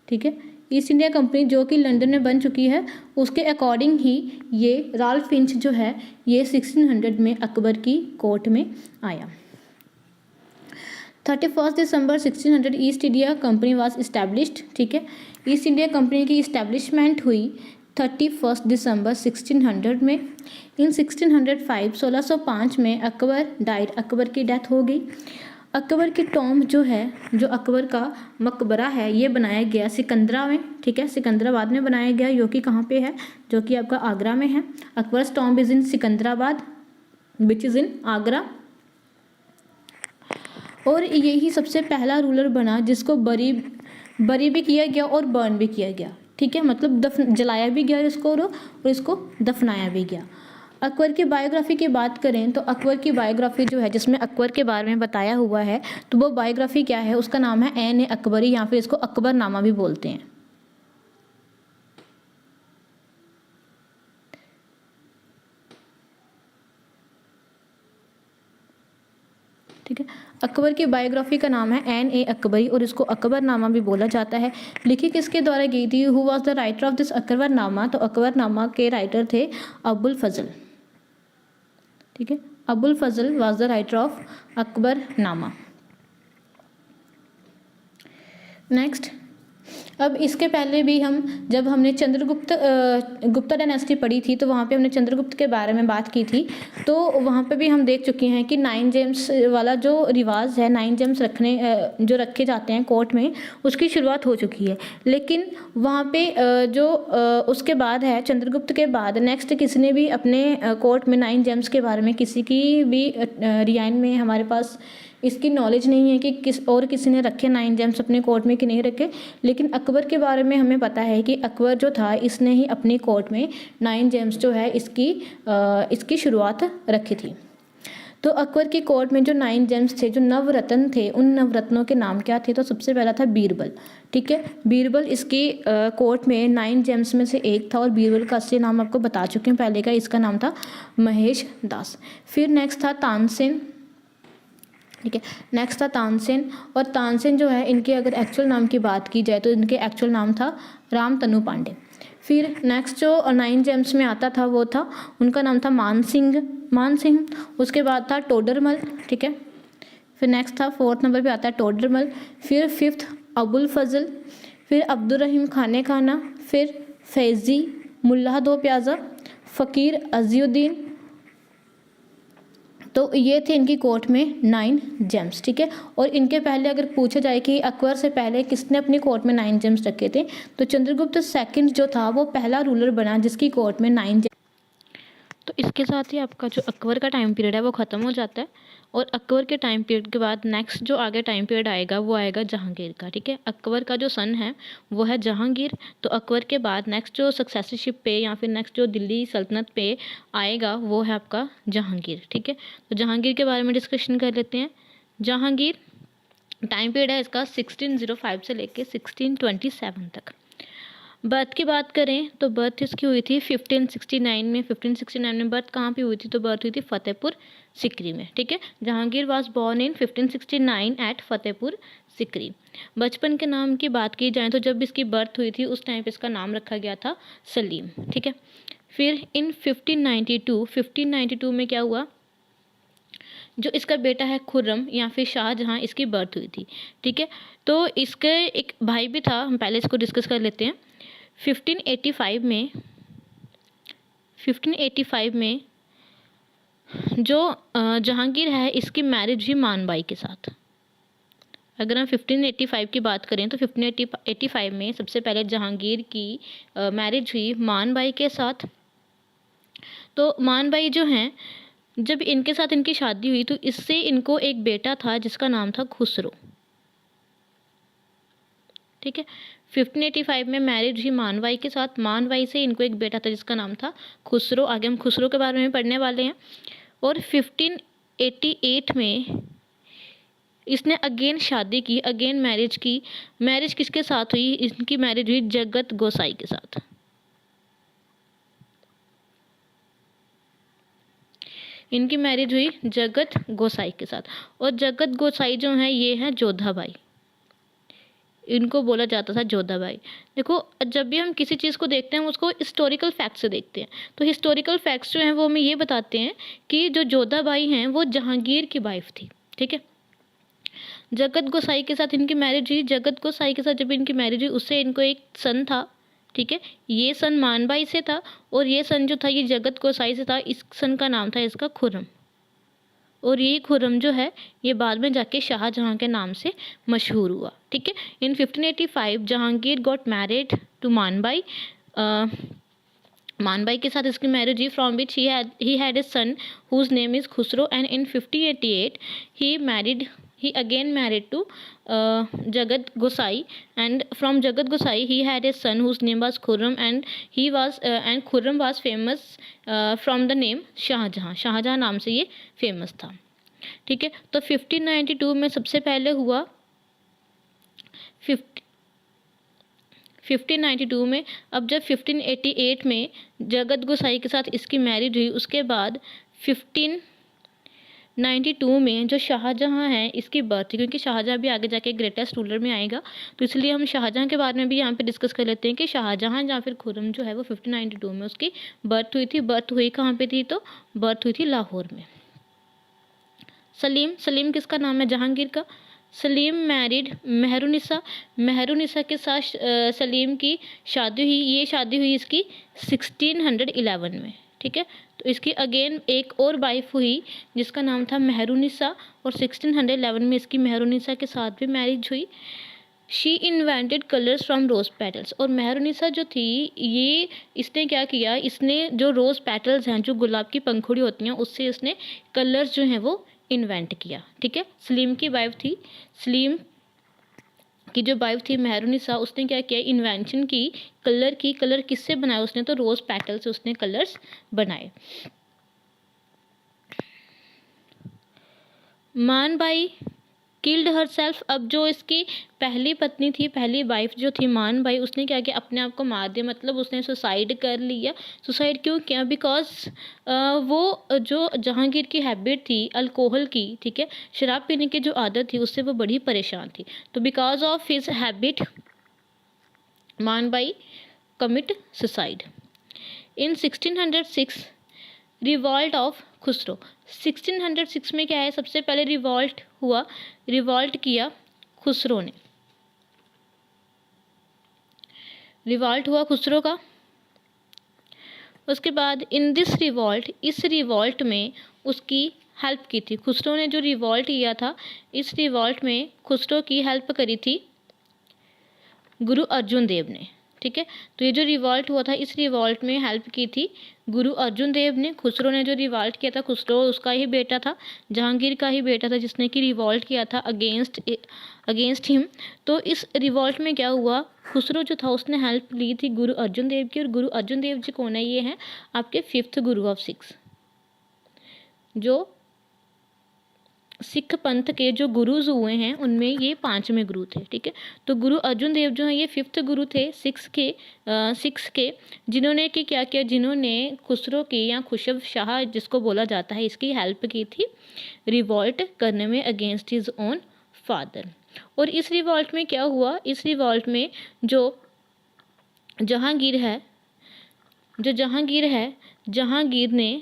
ठीक है। ईस्ट इंडिया कंपनी जो कि लंदन में बन चुकी है, उसके अकॉर्डिंग ही ये राल्फ फिंच जो है ये 1600 में अकबर की कोर्ट में आया। 31 दिसंबर 1600 east India company was established, ठीक है। ईस्ट इंडिया कंपनी की इस्टेब्लिशमेंट हुई 31 दिसंबर 1600 में। इन 1605 में अकबर डाइड, अकबर की डेथ हो गई। अकबर की टॉम्ब जो है, जो अकबर का मकबरा है, ये बनाया गया सिकंदरा में, ठीक है, सिकंदराबाद में बनाया गया, जो कि कहाँ पे है, जो कि आपका आगरा में है। Akbar's tomb is in Secunderabad which is in Agra. और यही सबसे पहला रूलर बना जिसको बरी भी किया गया और बर्न भी किया गया, ठीक है, मतलब जलाया भी गया इसको और इसको दफनाया भी गया। अकबर की बायोग्राफी की बात करें तो अकबर की बायोग्राफी जो है जिसमें अकबर के बारे में बताया हुआ है, तो वो बायोग्राफी क्या है, उसका नाम है एन ए अकबरी, या फिर इसको अकबरनामा भी बोलते हैं, ठीक है। अकबर की बायोग्राफी का नाम है एन ए अकबरी और इसको अकबरनामा भी बोला जाता है। लिखी किसके द्वारा गई थी, who was the writer of this Akbarnama, तो अकबरनामा के राइटर थे अबुल फजल, ठीक है, Abul Fazal was the writer of Akbarnama. Next, अब इसके पहले भी जब हमने गुप्ता डायनेस्टी पढ़ी थी तो वहाँ पे हमने चंद्रगुप्त के बारे में बात की थी। तो वहाँ पे भी हम देख चुके हैं कि 9 जेम्स वाला जो रिवाज है, 9 जेम्स जो रखे जाते हैं कोर्ट में, उसकी शुरुआत हो चुकी है। लेकिन वहाँ पे उसके बाद है, चंद्रगुप्त के बाद नेक्स्ट किसी ने भी अपने कोर्ट में 9 जेम्स के बारे में किसी की भी रियायन में हमारे पास इसकी नॉलेज नहीं है कि किसी ने रखे 9 जेम्स अपने कोर्ट में कि नहीं रखे। लेकिन अकबर के बारे में हमें पता है कि अकबर जो था इसने ही अपनी कोर्ट में 9 जेम्स जो है इसकी शुरुआत रखी थी। तो अकबर की कोर्ट में जो 9 जेम्स थे, जो नवरत्न थे, उन नवरत्नों के नाम क्या थे? तो सबसे पहला था बीरबल। ठीक है, बीरबल इसकी कोर्ट में 9 जेम्स में से एक था और बीरबल का असली नाम आपको बता चुके हैं पहले का, इसका नाम था महेश दास। फिर नेक्स्ट था तानसेन। ठीक है, नेक्स्ट था तानसेन। और तानसेन जो है, इनके अगर एक्चुअल नाम की बात की जाए तो इनके एक्चुअल नाम था रामतनु पांडे। फिर नेक्स्ट जो 9 जेम्स में आता था वो था, उनका नाम था मानसिंह। उसके बाद था टोडरमल। ठीक है, फिर नेक्स्ट था 4th नंबर पे आता है टोडरमल। फिर 5th अबुल फजल। फिर अब्दुर्रहीम खाना। फिर फैज़ी, मुल्ला दो प्याज़ा, फ़कीर अज़ीउद्दीन। तो ये थे इनकी कोर्ट में 9 जेम्स। ठीक है, और इनके पहले अगर पूछा जाए कि अकबर से पहले किसने अपनी कोर्ट में 9 जेम्स रखे थे, तो चंद्रगुप्त सेकंड जो था वो पहला रूलर बना जिसकी कोर्ट में 9 जेम्स। तो इसके साथ ही आपका जो अकबर का टाइम पीरियड है वो ख़त्म हो जाता है। और अकबर के टाइम पीरियड के बाद नेक्स्ट जो आगे टाइम पीरियड आएगा वो आएगा जहांगीर का। ठीक है, अकबर का जो सन है वो है जहांगीर। तो अकबर के बाद नेक्स्ट जो सक्सेसरशिप पे या फिर नेक्स्ट जो दिल्ली सल्तनत पे आएगा वो है आपका जहांगीर। ठीक है, तो जहांगीर के बारे में डिस्कशन कर लेते हैं। जहांगीर टाइम पीरियड है इसका 1605 से लेके 1627 तक। बर्थ की बात करें तो बर्थ इसकी हुई थी 1569 में। 1569 में बर्थ कहाँ पे हुई थी? तो बर्थ हुई थी फतेहपुर सिकरी में। ठीक है, Jahangir was born in 1569 at Fatehpur Sikri. बचपन के नाम की बात की जाए तो जब इसकी बर्थ हुई थी उस टाइम पे इसका नाम रखा गया था सलीम। ठीक है, फिर इन 1592 में क्या हुआ? जो इसका बेटा है खुर्रम या फिर शाहजहां, इसकी बर्थ हुई थी। ठीक है, तो इसके एक भाई भी था, हम पहले इसको डिस्कस कर लेते हैं। 1585 में जो जहांगीर है इसकी मैरिज हुई मानबाई के साथ। अगर हम 1585 की बात करें तो 1585 में सबसे पहले जहांगीर की मैरिज हुई मानबाई के साथ। तो मानबाई जो हैं, जब इनके साथ इनकी शादी हुई तो इससे इनको एक बेटा था जिसका नाम था खुसरो। ठीक है, 1585 में मैरिज हुई मानबाई के साथ। मानबाई से इनको एक बेटा था जिसका नाम था खुसरो। आगे हम खुसरो के बारे में पढ़ने वाले हैं। और 1588 में इसने अगेन शादी की, अगेन मैरिज की। मैरिज किसके साथ हुई? इनकी मैरिज हुई जगत गोसाई के साथ। इनकी मैरिज हुई जगत गोसाई के साथ। और जगत गोसाई जो हैं ये हैं जोधाबाई। इनको बोला जाता था जोधाबाई। देखो, जब भी हम किसी चीज़ को देखते हैं उसको हिस्टोरिकल फैक्ट से देखते हैं। तो हिस्टोरिकल फैक्ट्स जो हैं वो हमें ये बताते हैं कि जो जोधाबाई हैं वो जहांगीर की वाइफ थी। ठीक है, जगत गोसाई के साथ इनकी मैरिज हुई। जगत गोसाई के साथ जब इनकी मैरिज हुई उससे इनको एक सन था। ठीक है, ये सन मानबाई से था और ये सन जो था ये जगत गोसाई से था। इस सन का नाम था इसका खुर्रम। और ये खुर्रम जो है ये बाद में जाके शाहजहां के नाम से मशहूर हुआ। ठीक है, in 1585 Jahangir got married to Manbai. Manbai के साथ इसकी मैरिज हुई, from which he had a son whose name is Khusro. And in 1588 he again married to Jagat Gosai, and from Jagat Gosai he had a son whose name was Khurram, and Khurram was famous from the name Shahjahan. Shahjahan नाम से ये famous था। ठीक है, तो 1592 में सबसे पहले हुआ 1592 में। अब जब 1588 में जगत गोसाई के साथ इसकी मैरिज हुई उसके बाद 1592 में जो शाहजहां है इसकी बर्थ थी, क्योंकि शाहजहां भी आगे जाके ग्रेटेस्ट रूलर में आएगा तो इसलिए हम शाहजहां के बारे में भी यहाँ पे डिस्कस कर लेते हैं कि शाहजहां या फिर खुर्रम जो है वो 1592 में उसकी बर्थ हुई थी। बर्थ हुई कहाँ पे थी? तो बर्थ हुई थी लाहौर में। सलीम, सलीम किसका नाम है? जहांगीर का। सलीम मैरिड मेहरुनिसा, मेहरुनिसा के साथ सलीम की शादी हुई। ये शादी हुई इसकी 1611 में, ठीक है। तो इसकी अगेन एक और वाइफ हुई जिसका नाम था मेहरुनिसा, और 1611 में इसकी मेहरुनिसा के साथ भी मैरिज हुई। She invented colours from rose petals, और मेहरुनिसा जो थी ये इसने क्या किया, इसने जो रोज़ पेटल्स हैं, जो गुलाब की पंखुड़ी होती हैं, उससे इसने कलर्स जो हैं वो इन्वेंट किया, ठीक है। सलीम की वाइफ थी, सलीम की जो वाइफ थी मेहरुनिसा, उसने क्या किया, इन्वेंशन की कलर की। कलर किससे बनाया उसने? तो रोज़ पेटल से उसने कलर्स बनाए। मान बाई किल्ड हर सेल्फ, अब जो इसकी पहली पत्नी थी, पहली वाइफ जो थी मान बाई, उसने क्या किया, अपने आप को मार दिया, मतलब उसने सुसाइड कर लिया। सुसाइड क्यों किया? बिकॉज वो जो जहांगीर की हैबिट थी अल्कोहल की, ठीक है, शराब पीने की जो आदत थी, उससे वो बड़ी परेशान थी। तो बिकॉज ऑफ हिज हैबिट मान by commit suicide. In 1606 revolt of Khusro, 1606 में क्या है, सबसे पहले रिवॉल्ट हुआ, रिवॉल्ट किया खुसरो ने, रिवॉल्ट हुआ खुसरो का। उसके बाद इन दिस रिवॉल्ट, इस रिवॉल्ट में उसकी हेल्प की थी खुसरो ने। जो रिवॉल्ट किया था, इस रिवॉल्ट में खुसरो की हेल्प करी थी गुरु अर्जुन देव ने, ठीक है। तो ये जो रिवॉल्ट हुआ था, इस रिवॉल्ट में हेल्प की थी गुरु अर्जुन देव ने। खुसरो ने जो रिवॉल्ट किया था, खुसरो उसका ही बेटा था, जहांगीर का ही बेटा था, जिसने कि रिवॉल्ट किया था अगेंस्ट हिम। तो इस रिवॉल्ट में क्या हुआ, खुसरो जो था उसने हेल्प ली थी गुरु अर्जुन देव की। और गुरु अर्जुन देव जी कौन है? ये हैं आपके 5th गुरु ऑफ सिक्स, जो सिख पंथ के जो गुरुज हुए हैं उनमें ये 5वें गुरु थे, ठीक है। तो गुरु अर्जुन देव जो हैं ये 5th गुरु थे सिक्स के, जिन्होंने कि क्या किया, जिन्होंने खुसरो की या खुशब शाह जिसको बोला जाता है, इसकी हेल्प की थी रिवॉल्ट करने में अगेंस्ट हिज ओन फादर। और इस रिवॉल्ट में क्या हुआ, इस रिवॉल्ट में जो जहांगीर है, जहांगीर ने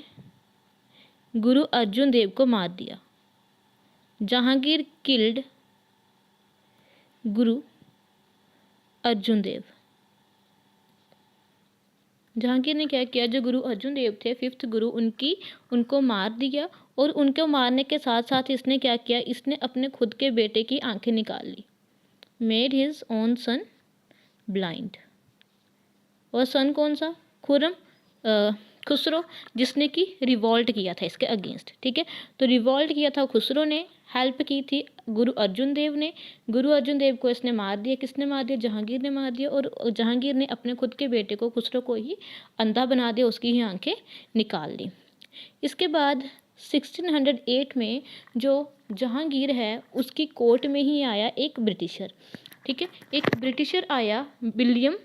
गुरु अर्जुन देव को मार दिया। जहांगीर किल्ड गुरु अर्जुन देव। जहांगीर ने क्या किया, जो गुरु अर्जुन देव थे 5th गुरु, उनको मार दिया। और उनको मारने के साथ साथ इसने क्या किया, इसने अपने खुद के बेटे की आंखें निकाल ली। Made his own son blind. और सन कौन सा? खुसरो, जिसने कि रिवॉल्ट किया था इसके अगेंस्ट, ठीक है। तो रिवॉल्ट किया था खुसरो ने, हेल्प की थी गुरु अर्जुन देव ने। गुरु अर्जुन देव को इसने मार दिया। किसने मार दिया? जहांगीर ने मार दिया। और जहांगीर ने अपने खुद के बेटे को, खुसरो को ही अंधा बना दिया, उसकी ही आंखें निकाल ली। इसके बाद 1608 में जो जहांगीर है उसकी कोर्ट में ही आया एक ब्रिटिशर, ठीक है। एक ब्रिटिशर आया, विलियम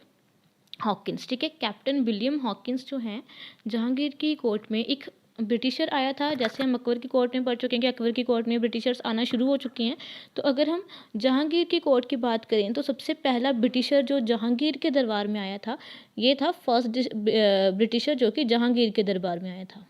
हॉकिंस, ठीक है। कैप्टन विलियम हॉकिंस जो हैं जहांगीर की कोर्ट में, एक ब्रिटिशर आया था। जैसे हम अकबर की कोर्ट में पढ़ चुके हैं कि अकबर की कोर्ट में ब्रिटिशर्स आना शुरू हो चुके हैं, तो अगर हम जहांगीर की कोर्ट की बात करें तो सबसे पहला ब्रिटिशर जो जहांगीर के दरबार में आया था, ये था फर्स्ट ब्रिटिशर जो कि जहांगीर के दरबार में आया था,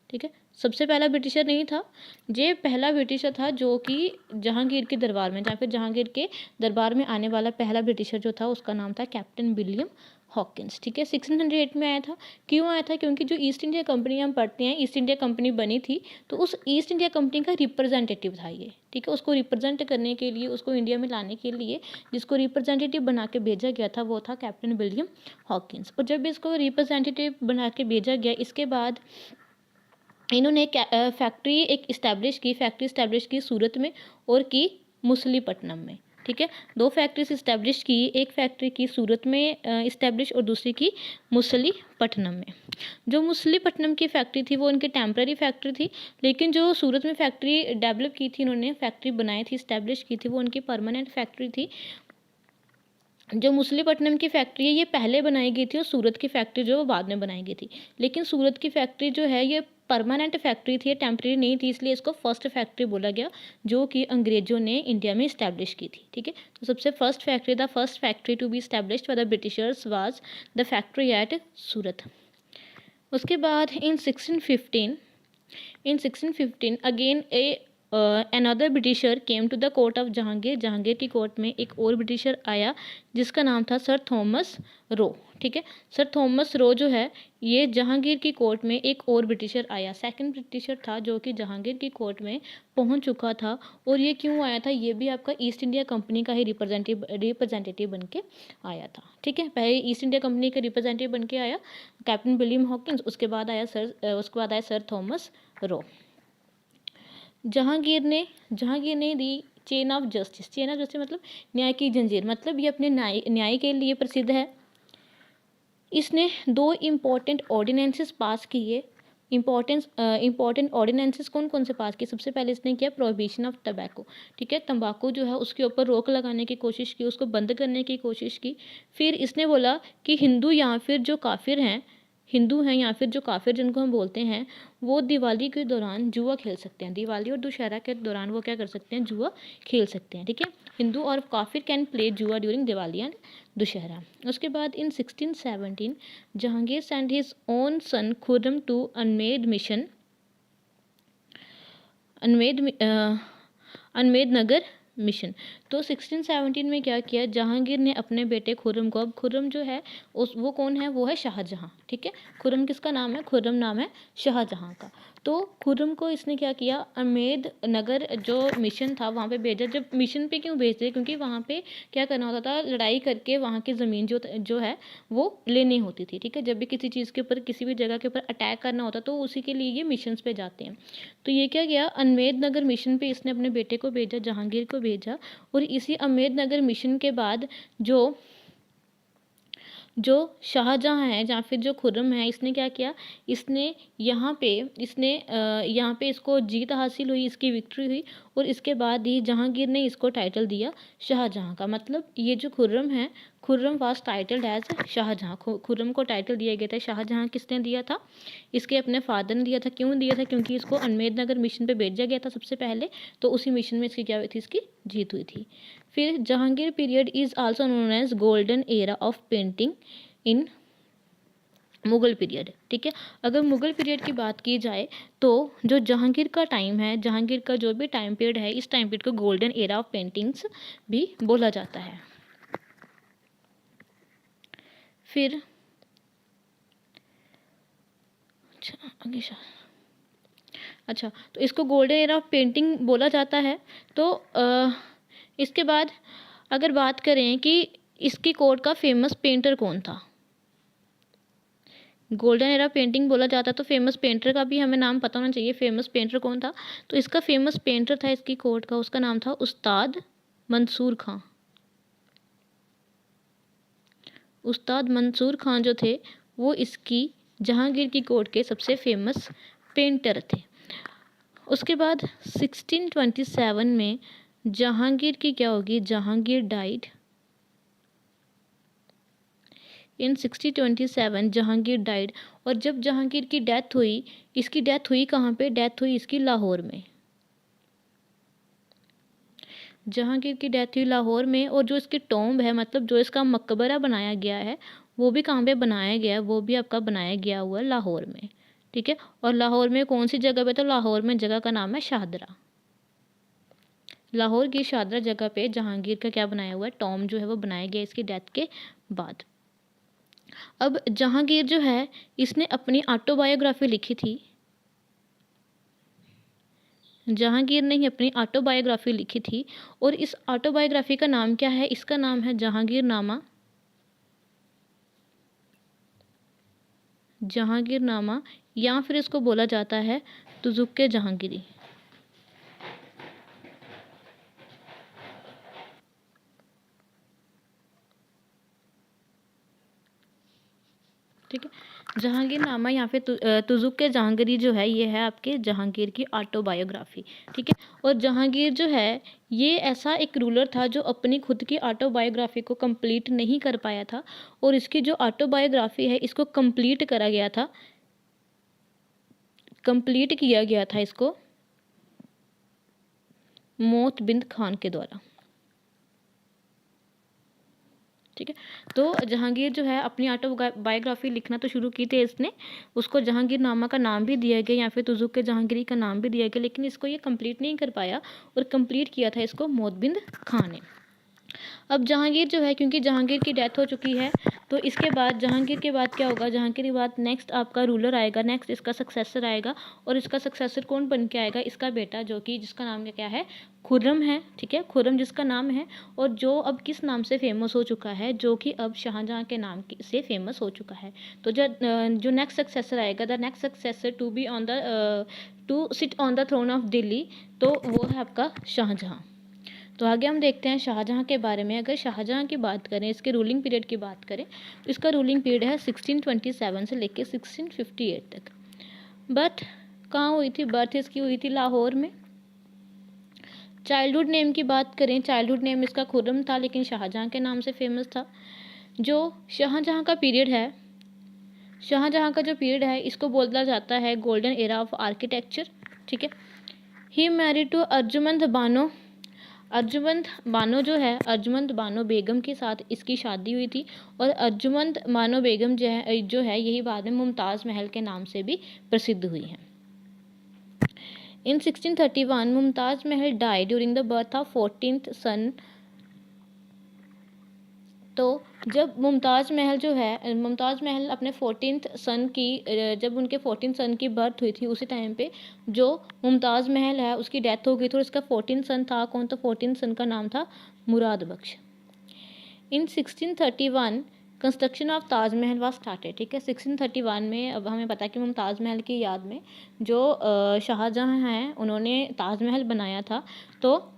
ठीक है। सबसे पहला ब्रिटिशर नहीं था, ये पहला ब्रिटिशर था जो कि जहांगीर के दरबार में, या फिर जहांगीर के दरबार में आने वाला पहला ब्रिटिशर जो था उसका नाम था कैप्टन विलियम हॉकिंस, ठीक है। 1608 में आया था। क्यों आया था? क्योंकि जो ईस्ट इंडिया कंपनी हम पढ़ते हैं, ईस्ट इंडिया कंपनी बनी थी, तो उस ईस्ट इंडिया कंपनी का रिप्रेजेंटेटिव था ये, ठीक है। उसको रिप्रेजेंट करने के लिए, उसको इंडिया में लाने के लिए जिसको रिप्रेजेंटेटिव बना के भेजा गया था वो था कैप्टन विलियम हॉकिंस। और जब इसको रिप्रेजेंटेटिव बना के भेजा गया, इसके बाद इन्होंने फैक्ट्री इस्टेब्लिश की सूरत में और की मुसलीपट्टनम में, ठीक है। 2 फैक्ट्रीज इस्टेब्लिश की, एक फैक्ट्री की सूरत में इस्टेब्लिश और दूसरी की मुसलीपट्टनम में। जो मुसलीपट्टनम की फैक्ट्री थी वो इनकी टेम्पररी फैक्ट्री थी, लेकिन जो सूरत में फैक्ट्री डेवलप की थी, इन्होंने फैक्ट्री बनाई थी, इस्टेब्लिश की थी, वो उनकी परमानेंट फैक्ट्री थी। जो मुसलीपट्टनम की फैक्ट्री है ये पहले बनाई गई थी और सूरत की फैक्ट्री जो बाद में बनाई गई थी। लेकिन सूरत की फैक्ट्री जो है ये परमानेंट फैक्ट्री थी, टेम्परेरी नहीं थी, इसलिए इसको फर्स्ट फैक्ट्री बोला गया जो कि अंग्रेजों ने इंडिया में इस्टेब्लिश की थी, ठीक है। तो सबसे first factory to be established by the Britishers was the factory at Surat. उसके बाद in 1615 In 1615 again another Britisher came to the court of Jahangir. Jahangir की कोर्ट में एक और ब्रिटिशर आया जिसका नाम था सर थॉमस रो। ठीक है, सर थॉमस रो जो है ये जहांगीर की कोर्ट में एक और ब्रिटिशर आया, सेकंड ब्रिटिशर था जो कि जहांगीर की कोर्ट में पहुंच चुका था। और ये क्यों आया था, ये भी आपका ईस्ट इंडिया कंपनी का ही रिप्रेजेंटेटिव बन के आया था। ठीक है, पहले ईस्ट इंडिया कंपनी का रिप्रेजेंटेटिव बन के आया कैप्टन विलियम हॉकिंस, उसके बाद आया सर थॉमस रो। जहांगीर ने दी chain of justice. Chain of justice मतलब न्याय की जंजीर, मतलब ये अपने न्याय के लिए प्रसिद्ध है। इसने 2 इम्पोर्टेंट ऑर्डिनेंसेस पास किए। इम्पोर्टेंट ऑर्डिनेंसेस कौन कौन से पास किए? सबसे पहले इसने किया प्रोहिबिशन ऑफ टबैको। ठीक है, तंबाकू जो है उसके ऊपर रोक लगाने की कोशिश की, उसको बंद करने की कोशिश की। फिर इसने बोला कि हिंदू या फिर जो काफिर हैं, हिंदू हैं या फिर जो काफिर जिनको हम बोलते हैं, वो दिवाली के दौरान जुआ खेल सकते हैं। दिवाली और दशहरा के दौरान वो क्या कर सकते हैं? जुआ खेल सकते हैं। ठीक है, हिंदू और काफिर can play jua during Diwali and Dussehra. उसके बाद in 1617 Jahangir send his own son Khurram to Ahmednagar mission. तो 1617 में क्या किया, जहांगीर ने अपने बेटे खुर्रम को, अब खुर्रम जो है वो कौन है? वो है शाहजहाँ। ठीक है, खुर्रम किसका नाम है? खुर्रम नाम है शाहजहाँ का। तो खुर्रम को इसने क्या किया, अमेद नगर जो मिशन था वहाँ पे भेजा। जब मिशन पे क्यों भेजते? क्योंकि वहाँ पे क्या करना होता था, लड़ाई करके वहाँ की ज़मीन जो है वो लेनी होती थी। ठीक है, जब भी किसी चीज़ के ऊपर, किसी भी जगह के ऊपर अटैक करना होता तो उसी के लिए ये मिशंस पे जाते हैं। तो ये क्या किया, अमेद नगर मिशन पे इसने अपने बेटे को भेजा, जहांगीर को भेजा। और इसी अमेद नगर मिशन के बाद जो शाहजहाँ है या फिर जो खुर्रम है, इसने क्या किया, इसने यहाँ पे इसको जीत हासिल हुई, इसकी विक्ट्री हुई। और इसके बाद ही जहांगीर ने इसको टाइटल दिया शाहजहाँ का। मतलब ये जो खुर्रम है, Khurram was titled as Shahjahan. Khurram को टाइटल दिया गया था शाहजहाँ। किसने दिया था? इसके अपने फादर ने दिया था। क्यों दिया था? क्योंकि इसको अनमेद नगर मिशन पे भेजा गया था सबसे पहले, तो उसी मिशन में इसकी क्या हुई थी? इसकी जीत हुई थी। फिर Jahangir period is also known as golden era of painting in Mughal period. ठीक है, अगर मुगल पीरियड की बात की जाए तो जो जहांगीर का टाइम है, जहांगीर का जो भी टाइम पीरियड है, इस टाइम पीरियड को गोल्डन एरा ऑफ पेंटिंग्स भी बोला जाता है। फिर अच्छा, तो इसको गोल्डन एरा ऑफ पेंटिंग बोला जाता है। तो इसके बाद अगर बात करें कि इसकी कोर्ट का फेमस पेंटर कौन था, गोल्डन एरा पेंटिंग बोला जाता, तो फेमस पेंटर का भी हमें नाम पता होना चाहिए। फेमस पेंटर कौन था? तो इसका फेमस पेंटर था इसकी कोर्ट का, उसका नाम था उस्ताद मंसूर खां। उस्ताद मंसूर खां जो थे वो इसकी जहांगीर की कोर्ट के सबसे फेमस पेंटर थे। उसके बाद 1627 में जहांगीर की क्या होगी, Jahangir died in 1627। Jahangir died, और जब जहांगीर की डेथ हुई, इसकी डेथ हुई कहाँ पे? डेथ हुई इसकी लाहौर में। जहांगीर की डेथ हुई लाहौर में। और जो इसकी टॉम्ब है, मतलब जो इसका मकबरा बनाया गया है, वो भी कहाँ पे बनाया गया है? वो भी आपका बनाया गया हुआ है लाहौर में। ठीक है, और लाहौर में कौन सी जगह पे? तो लाहौर में जगह का नाम है शाहदरा। लाहौर की शाहदरा जगह पे जहांगीर का क्या बनाया हुआ है? टॉम्ब जो है वो बनाया गया इसकी डेथ के बाद। अब जहांगीर जो है इसने अपनी ऑटोबायोग्राफी लिखी थी। जहांगीर ने ही अपनी ऑटोबायोग्राफी लिखी थी। और इस ऑटोबायोग्राफी का नाम क्या है? इसका नाम है जहांगीरनामा। जहांगीरनामा, या फिर इसको बोला जाता है तुजुक जहांगीरी। ठीक है, जहांगीरनामा या फिर तुजुक जहांगीरी जो है, ये है आपके जहांगीर की ऑटोबायोग्राफी। ठीक है, और जहांगीर जो है ये ऐसा एक रूलर था जो अपनी खुद की ऑटोबायोग्राफी को कंप्लीट नहीं कर पाया था। और इसकी जो ऑटोबायोग्राफी है इसको कंप्लीट करा गया था, कंप्लीट किया गया था इसको मोहतबिंद खान के द्वारा। ठीक है। तो जहांगीर जो है अपनी ऑटोबायोग्राफी लिखना तो शुरू की थी इसने, उसको जहांगीरनामा का नाम भी दिया गया या फिर तुजुक जहांगीरी का नाम भी दिया गया, लेकिन इसको ये कंप्लीट नहीं कर पाया और कंप्लीट किया था इसको मोहब्बिंद खां ने। अब जहांगीर जो है, क्योंकि जहांगीर की डेथ हो चुकी है, तो इसके बाद जहांगीर के बाद क्या होगा, जहांगीर के बाद नेक्स्ट आपका रूलर आएगा, नेक्स्ट इसका सक्सेसर आएगा। और इसका सक्सेसर कौन बन के आएगा, इसका बेटा, जो कि जिसका नाम क्या है, खुर्रम है। ठीक है, खुर्रम जिसका नाम है, और जो अब किस नाम से फेमस हो चुका है, जो कि अब शाहजहाँ के नाम से फेमस हो चुका है। तो जो नेक्स्ट सक्सेसर आएगा, the next successor to sit on the throne of Delhi, तो वो है आपका शाहजहाँ। तो आगे हम देखते हैं शाहजहाँ के बारे में। अगर शाहजहाँ की बात करें, इसके रूलिंग पीरियड की बात करें, तो इसका रूलिंग पीरियड है 1627 से लेकर 1658 तक। बट कहाँ हुई थी, बर्थ इसकी हुई थी लाहौर में। चाइल्डहुड नेम की बात करें, चाइल्डहुड नेम इसका खुर्रम था, लेकिन शाहजहाँ के नाम से फेमस था। जो शाहजहाँ का पीरियड है, शाहजहाँ का जो पीरियड है, इसको बोला जाता है गोल्डन एरा ऑफ आर्किटेक्चर। ठीक है। He married to Arjumand Bano. Arjumand Bano जो है, अर्जुमंद बानो बेगम के साथ इसकी शादी हुई थी। और अर्जुमंद बानो बेगम जो है यही बाद में मुमताज़ महल के नाम से भी प्रसिद्ध हुई हैं। इन 1631 Mumtaz Mahal die during the birth of 14th son. तो जब मुमताज़ महल जो है, मुमताज़ महल अपने 14th सन की, जब उनके 14th सन की बर्थ हुई थी, उसी टाइम पे जो मुमताज़ महल है उसकी डेथ हो गई थी। और इसका 14th सन था कौन, तो 14th सन का नाम था मुराद बख्श। इन 1631 construction of Taj Mahal was started. ठीक है, 1631 में, अब हमें पता है कि मुमताज़ महल की याद में जो शाहजहाँ हैं उन्होंने ताजमहल बनाया था। तो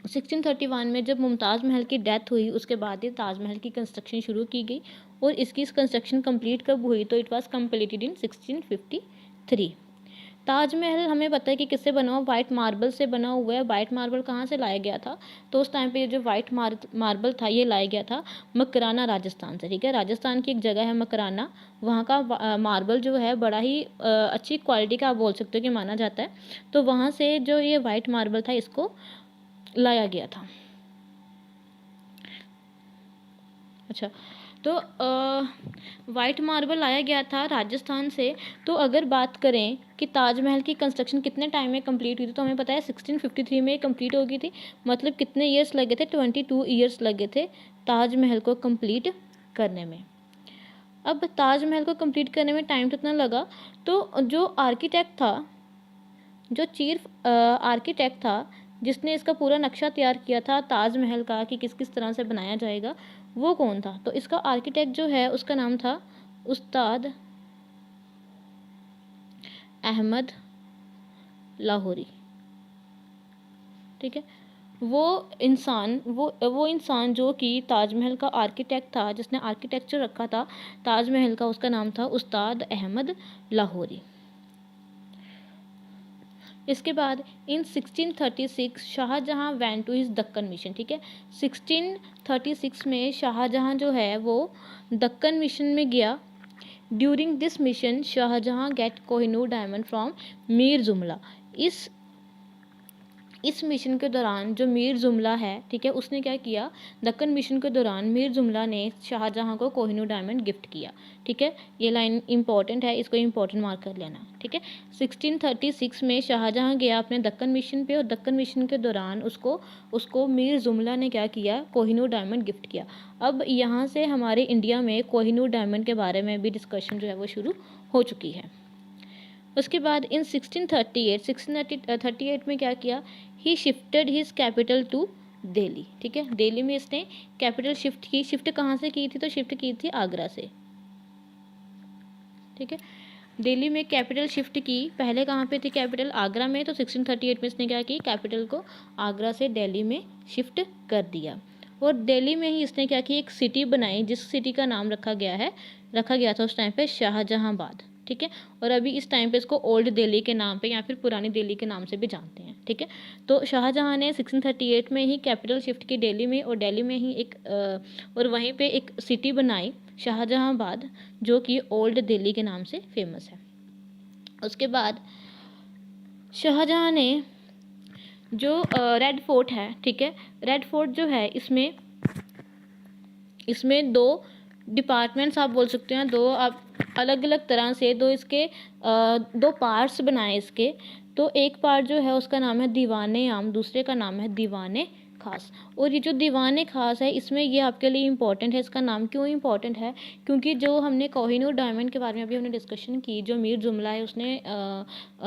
1631 में जब मुमताज़ महल की डेथ हुई, उसके बाद ही ताजमहल की कंस्ट्रक्शन शुरू की गई। और इसकी कंस्ट्रक्शन कंप्लीट कब हुई, तो it was completed in 1653। Taj Mahal हमें पता है कि किससे बना हुआ, वाइट मार्बल से बना हुआ है। वाइट मार्बल कहाँ से लाया गया था, तो उस टाइम पे जो वाइट मार्बल था ये लाया गया था मकराना, राजस्थान से। ठीक है, राजस्थान की एक जगह है मकराना, वहाँ का मार्बल जो है बड़ा ही अच्छी क्वालिटी का आप बोल सकते हो कि माना जाता है। तो वहाँ से जो ये वाइट मार्बल था इसको लाया गया था। अच्छा, तो वाइट मार्बल लाया गया था राजस्थान से। तो अगर बात करें कि ताजमहल की कंस्ट्रक्शन कितने टाइम में कंप्लीट हुई थी, तो हमें पता है 1653 में कंप्लीट हो गई थी। मतलब कितने ईयर्स लगे थे, 22 ईयर्स लगे थे ताजमहल को कंप्लीट करने में। अब ताजमहल को कंप्लीट करने में टाइम कितना लगा, तो जो आर्किटेक्ट था, जो चीफ आर्किटेक्ट था, जिसने इसका पूरा नक्शा तैयार किया था ताजमहल का कि किस किस तरह से बनाया जाएगा, वो कौन था, तो इसका आर्किटेक्ट जो है उसका नाम था उस्ताद अहमद लाहौरी। ठीक है, वो इंसान जो कि ताजमहल का आर्किटेक्ट था, जिसने आर्किटेक्चर रखा था ताजमहल का, उसका नाम था उस्ताद अहमद लाहौरी। इसके बाद इन 1636 Shahjahan went to his Deccan mission. ठीक है, 1636 में शाहजहाँ जो है वो दक्कन मिशन में गया। During this mission Shahjahan gate Kohinoor diamond from Mir जुमला। इस मिशन के दौरान जो मीर जुमला है, ठीक है, उसने क्या किया, दक्कन मिशन के दौरान मीर जुमला ने शाहजहाँ को कोहिनूर डायमंड गिफ्ट किया। ठीक है, ये लाइन इंपॉर्टेंट है, इसको इंपॉर्टेंट मार्क कर लेना। ठीक है, 1636 में शाहजहाँ गया अपने दक्कन मिशन पे, और दक्कन मिशन के दौरान उसको मीर जुमला ने क्या किया, कोहिनूर डायमंड गिफ्ट किया। अब यहाँ से हमारे इंडिया में कोहिनूर डायमंड के बारे में भी डिस्कशन जो है वो शुरू हो चुकी है। उसके बाद इन 1638 में क्या किया, he shifted his capital to Delhi. ठीक है, दिल्ली में इसने कैपिटल शिफ्ट की। शिफ्ट कहाँ से की थी, तो शिफ्ट की थी आगरा से। ठीक है, दिल्ली में कैपिटल शिफ्ट की। पहले कहाँ पे थी कैपिटल, आगरा में। तो 1638 में इसने क्या की, कैपिटल को आगरा से दिल्ली में शिफ्ट कर दिया। और दिल्ली में ही इसने क्या की, एक सिटी बनाई, जिस सिटी का नाम रखा गया था उस टाइम पे शाहजहाँबाद। ठीक है, और अभी इस टाइम पे इसको ओल्ड दिल्ली के नाम पे या फिर पुरानी दिल्ली के नाम से भी जानते हैं। ठीक है, तो शाहजहाँ ने 1638 में ही कैपिटल शिफ्ट की दिल्ली में, और दिल्ली में ही और वहीं पे एक सिटी बनाई शाहजहाँबाद, जो कि ओल्ड दिल्ली के नाम से फेमस है। उसके बाद शाहजहाँ ने जो रेड फोर्ट है, ठीक है, रेड फोर्ट जो है इसमें इसमें दो डिपार्टमेंट्स आप बोल सकते हैं, दो आप अलग अलग तरह से दो इसके दो पार्ट्स बनाए इसके। तो एक पार्ट जो है उसका नाम है दीवाने आम, दूसरे का नाम है दीवाने खास। और ये जो दीवाने खास है इसमें ये आपके लिए इम्पॉर्टेंट है। इसका नाम क्यों इम्पॉर्टेंट है? क्योंकि जो हमने कोहिनूर डायमंड के बारे में अभी हमने डिस्कशन की, जो मीर जुमला है उसने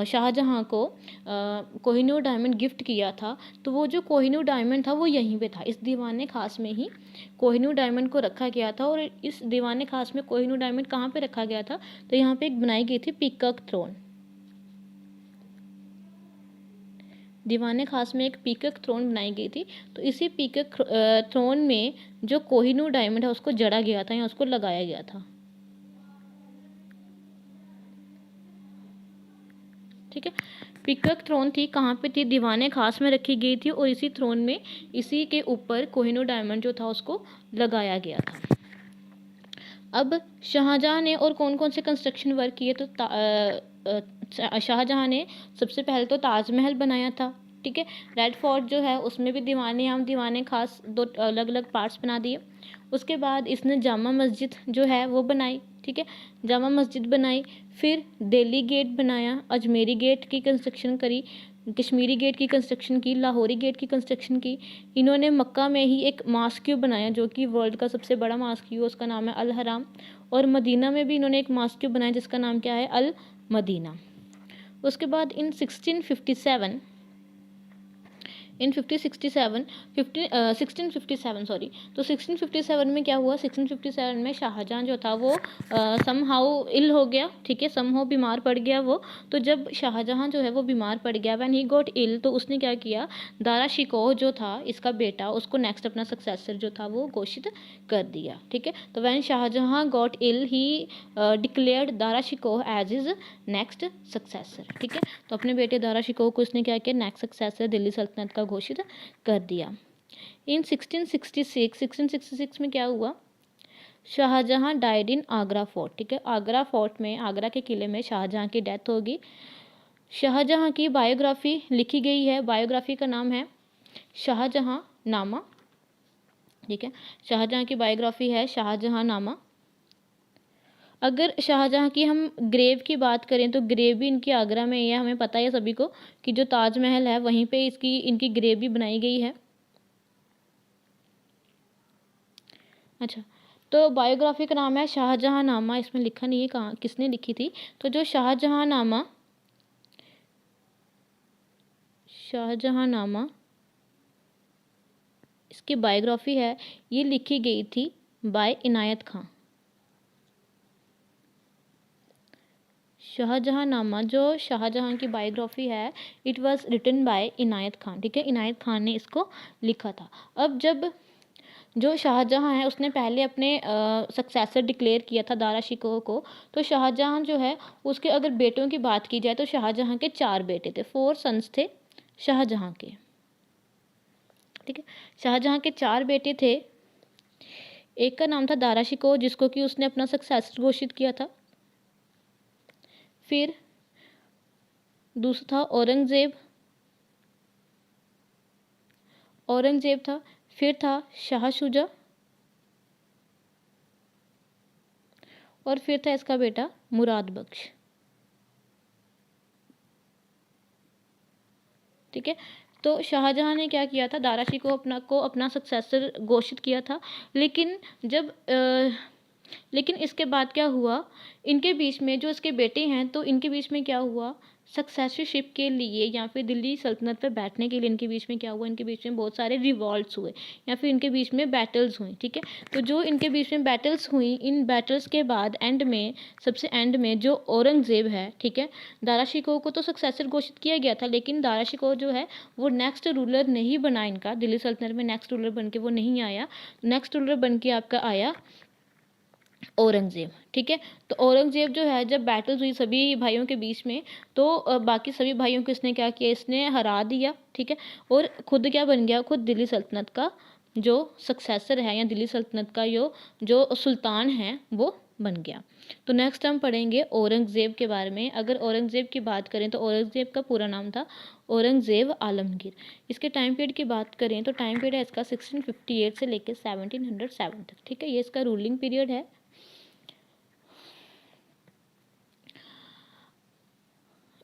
शाहजहाँ को कोहिनूर डायमंड गिफ्ट किया था, तो वो जो कोहिनूर डायमंड था वो यहीं पे था, इस दीवाने खास में ही कोहिनूर डायमंड को रखा गया था। और इस दीवाने खास में कोहिनूर डायमंड कहाँ पे रखा गया था? तो यहाँ पे एक बनाई गई थी पीकॉक थ्रोन। दीवाने खास में एक पीकॉक थ्रोन बनाई गई थी। तो इसी पीकॉक थ्रोन में जो कोहिनूर डायमंड है उसको जड़ा गया था या उसको लगाया गया था। ठीक है, पीकॉक थ्रोन थी कहाँ पे थी? दीवाने खास में रखी गई थी और इसी थ्रोन में इसी के ऊपर कोहिनूर डायमंड जो था उसको लगाया गया था। अब शाहजहाँ ने और कौन कौन से कंस्ट्रक्शन वर्क किए? तो शाहजहाँ ने सबसे पहले तो ताजमहल बनाया था। ठीक है, रेड फोर्ट जो है उसमें भी दीवाने आम दीवाने खास दो अलग अलग पार्ट्स बना दिए। उसके बाद इसने जामा मस्जिद जो है वो बनाई। ठीक है, जामा मस्जिद बनाई, फिर दिल्ली गेट बनाया, अजमेरी गेट की कंस्ट्रक्शन करी, कश्मीरी गेट की कंस्ट्रक्शन की, लाहौरी गेट की कंस्ट्रक्शन की। इन्होंने मक्का में ही एक मास्क बनाया जो कि वर्ल्ड का सबसे बड़ा मास्क है, उसका नाम है अल हराम। और मदीना में भी इन्होंने एक मास्क बनाया जिसका नाम क्या है? अल मदीना। उसके बाद इन 1657 1657 सॉरी, तो 1657 में क्या हुआ? 1657 में शाहजहाँ जो था वो समहाउ इल हो गया। ठीक है, समहाउ बीमार पड़ गया वो। तो जब शाहजहाँ जो है वो बीमार पड़ गया, व्हेन ही गॉट इल, तो उसने क्या किया? दारा शिकोह जो था इसका बेटा, उसको नेक्स्ट अपना सक्सेसर जो था वो घोषित कर दिया। ठीक है, तो when Shahjahan got ill he declared Dara Shikoh as is next successor. ठीक है, तो अपने बेटे दारा शिकोह को उसने क्या किया? नेक्स्ट सक्सेसर दिल्ली सल्तनत का घोषित कर दिया। इन 1666 में क्या हुआ? Shahjahan died in Agra fort. ठीक है, आगरा फोर्ट में, आगरा के किले में शाहजहाँ की डेथ होगी। शाहजहाँ की बायोग्राफी लिखी गई है, बायोग्राफी का नाम है शाहजहाँ नामा। ठीक है, शाहजहाँ की बायोग्राफी है शाहजहाँ नामा। अगर शाहजहाँ की हम ग्रेव की बात करें तो ग्रेव भी इनकी आगरा में ही है। हमें पता है सभी को कि जो ताजमहल है वहीं पे इसकी इनकी ग्रेव भी बनाई गई है। अच्छा, तो बायोग्राफी का नाम है शाहजहाँ नामा। इसमें लिखा नहीं है कहाँ किसने लिखी थी। तो जो शाहजहाँ नामा इसकी बायोग्राफी है, ये लिखी गई थी बाय इनायत खां। शाहजहाँ नामा जो शाहजहाँ की बायोग्राफी है, it was written by Inayat Khan. ठीक है, इनायत खान ने इसको लिखा था। अब जब जो शाहजहाँ है उसने पहले अपने सक्सेसर डिक्लेयर किया था दारा शिकोह को, तो शाहजहाँ जो है उसके अगर बेटों की बात की जाए तो शाहजहाँ के 4 बेटे थे, 4 सन्स थे शाहजहाँ के। ठीक है, शाहजहाँ के 4 बेटे थे। एक का नाम था दारा शिकोह जिसको कि उसने अपना सक्सेसर घोषित किया था। फिर दूसरा था औरंगजेब था। फिर था शाह शुजा और फिर था इसका बेटा मुराद बख्श। ठीक है, तो शाहजहाँ ने क्या किया था? दारा शिकोह को अपना सक्सेसर घोषित किया था। लेकिन जब लेकिन इसके बाद क्या हुआ? इनके बीच में जो इसके बेटे हैं तो इनके बीच में क्या हुआ? सक्सेसरशिप के लिए या फिर दिल्ली सल्तनत पर बैठने के लिए इनके बीच में क्या हुआ? इनके बीच में बहुत सारे रिवॉल्ट्स हुए या फिर इनके बीच में बैटल्स हुई। ठीक है, तो जो इनके बीच में बैटल्स हुई, इन बैटल्स के बाद एंड में सबसे एंड में जो औरंगजेब है, ठीक है, दारा शिकोह को तो सक्सेसर घोषित किया गया था, लेकिन दारा शिकोह जो है वो नेक्स्ट रूलर नहीं बना इनका, दिल्ली सल्तनत में नेक्स्ट रूलर बन के वो नहीं आया। नेक्स्ट रूलर बन के आपका आया औरंगजेब। ठीक है, तो औरंगजेब जो है जब बैटल्स हुई सभी भाइयों के बीच में, तो बाकी सभी भाइयों को इसने क्या किया? इसने हरा दिया। ठीक है, और खुद क्या बन गया? खुद दिल्ली सल्तनत का जो सक्सेसर है या दिल्ली सल्तनत का जो सुल्तान है वो बन गया। तो नेक्स्ट हम पढ़ेंगे औरंगज़ेब के बारे में। अगर औरंगज़ेब की बात करें तो औरंगज़ेब का पूरा नाम था औरंगज़ेब आलमगीर। इसके टाइम पीरियड की बात करें तो टाइम पीरियड है इसका 1658 से लेकर 1707 तक। ठीक है, ये इसका रूलिंग पीरियड है।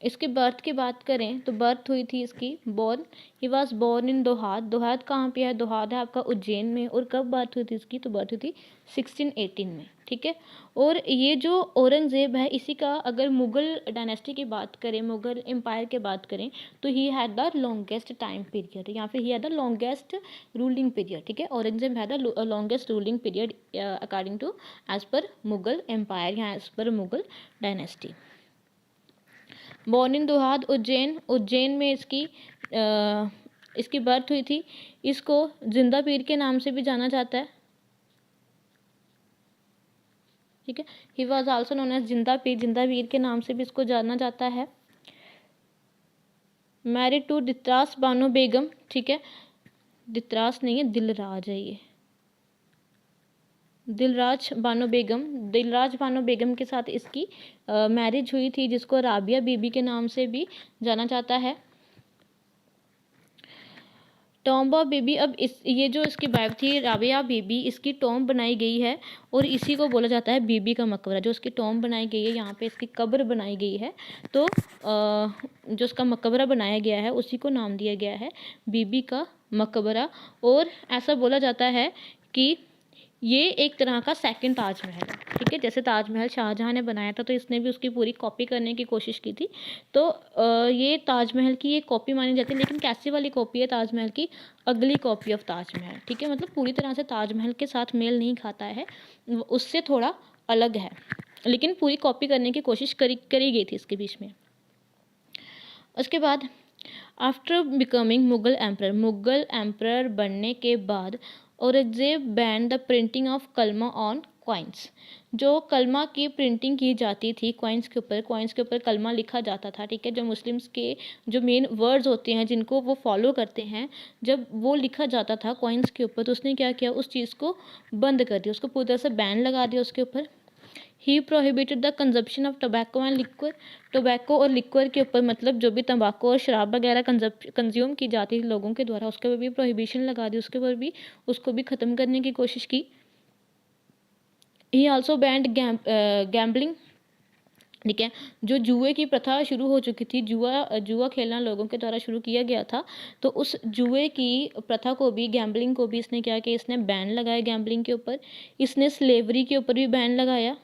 इसके बर्थ की बात करें तो बर्थ हुई थी इसकी ही वॉज बोर्न इन दोहाद। दोहाद कहाँ पे है? दोहाद है आपका उज्जैन में। और कब बर्थ हुई थी इसकी? तो बर्थ हुई थी 1618 में। ठीक है, और ये जो औरंगज़ेब है इसी का अगर मुग़ल डायनेस्टी की बात करें, मुग़ल एम्पायर की बात करें तो he had the longest time period, या फिर he had the longest ruling period. ठीक है, Aurangzeb had the longest ruling period according to as per Mughal empire या as per Mughal dynasty. Born in Dahod Ujjain, Ujjain में इसकी बर्थ हुई थी। इसको जिंदा पीर के नाम से भी जाना जाता है। ठीक है, he was also known as Zinda Pir के नाम से भी इसको जाना जाता है। Married to दित्रास Bano Begum. ठीक है, दित्रास नहीं है, दिलराज है ये, दिलराज बानो बेगम के साथ इसकी मैरिज हुई थी, जिसको राबिया बीबी के नाम से भी जाना जाता है। टॉम्ब ऑफ बीबी, अब ये जो इसकी वाइफ थी राबिया बीबी, इसकी टॉम्ब बनाई गई है और इसी को बोला जाता है बीबी का मकबरा। जो इसकी टॉम्ब बनाई गई है, यहाँ पे इसकी कब्र बनाई गई है, तो जो इसका मकबरा बनाया गया है उसी को नाम दिया गया है बीबी का मकबरा। और ऐसा बोला जाता है कि ये एक तरह का सेकंड ताजमहल है। ठीक है, जैसे ताजमहल शाहजहाँ ने बनाया था तो इसने भी उसकी पूरी कॉपी करने की कोशिश की थी। तो ये ताजमहल की एक कॉपी मानी जाती है, लेकिन कैसी वाली कॉपी है ताजमहल की? अगली कॉपी ऑफ ताजमहल। ठीक है, मतलब पूरी तरह से ताजमहल के साथ मेल नहीं खाता है, उससे थोड़ा अलग है, लेकिन पूरी कॉपी करने की कोशिश करी गई थी इसके बीच में। उसके बाद आफ्टर बिकमिंग मुग़ल एम्परर बनने के बाद Aurangzeb ban the printing of कलमा ऑन कॉइन्स। जो कलमा की प्रिंटिंग की जाती थी कॉइन्स के ऊपर कलमा लिखा जाता था। ठीक है, जो मुस्लिम्स के जो मेन वर्ड्स होते हैं जिनको वो फॉलो करते हैं, जब वो लिखा जाता था कॉइन्स के ऊपर तो उसने क्या किया, उस चीज़ को बंद कर दिया, उसको पूरी तरह से बैन लगा दिया उसके ऊपर। He prohibited the consumption of tobacco and liquor. Tobacco और लिक्वर के ऊपर, मतलब जो भी तंबाकू और शराब वगैरह कंज्यूम की जाती थी लोगों के द्वारा, उसके ऊपर भी प्रोहिबिशन लगा दी, उसके ऊपर भी उसको भी ख़त्म करने की कोशिश की। ही आल्सो बैंड गैम्बलिंग। ठीक है, जो जुए की प्रथा शुरू हो चुकी थी, जुआ खेलना लोगों के द्वारा शुरू किया गया था, तो उस जुए की प्रथा को भी, गैम्बलिंग को भी इसने क्या किया, इसने बैन लगाया गैम्बलिंग के ऊपर। इसने स्लेवरी के ऊपर भी बैन लगाया।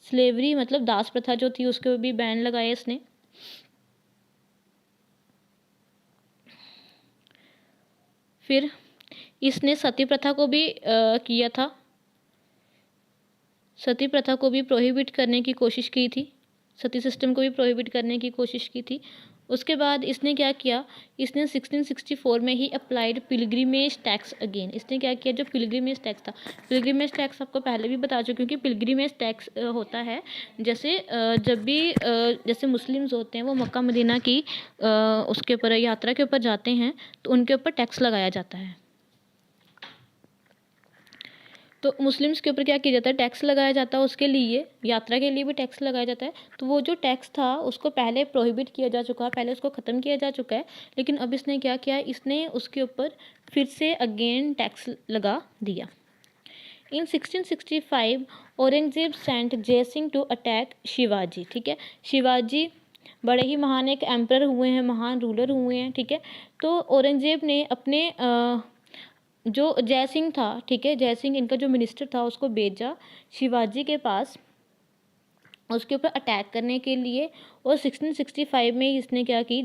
स्लेवरी मतलब दास प्रथा जो थी उसके ऊपर भी बैन लगाया इसने। फिर इसने सती प्रथा को भी किया था, सती प्रथा को भी प्रोहिबिट करने की कोशिश की थी, सती सिस्टम को भी प्रोहिबिट करने की कोशिश की थी। उसके बाद इसने क्या किया, इसने 1664 में ही अप्लाइड पिलग्रिमेज टैक्स अगेन। इसने क्या किया, जो पिलग्रिमेज टैक्स था, पिलग्रिमेज टैक्स आपको पहले भी बता चुकी हूँ कि पिलग्रिमेज टैक्स होता है जैसे जब भी जैसे मुस्लिम्स होते हैं वो मक्का मदीना की उसके ऊपर यात्रा के ऊपर जाते हैं तो उनके ऊपर टैक्स लगाया जाता है। तो मुस्लिम्स के ऊपर क्या किया जाता है, टैक्स लगाया जाता है, उसके लिए यात्रा के लिए भी टैक्स लगाया जाता है। तो वो जो टैक्स था उसको पहले प्रोहिबिट किया जा चुका है, पहले उसको ख़त्म किया जा चुका है, लेकिन अब इसने क्या किया, इसने उसके ऊपर फिर से अगेन टैक्स लगा दिया। इन 1665 औरंगजेब सेंट जय सिंह टू अटैक शिवाजी। ठीक है, शिवाजी बड़े ही महान एक एम्परर हुए हैं, महान रूलर हुए हैं। ठीक है, तो औरंगजेब ने अपने जो जय सिंह था, ठीक है, जय सिंह इनका जो मिनिस्टर था, उसको भेजा शिवाजी के पास उसके ऊपर अटैक करने के लिए। और 1665 में इसने क्या की,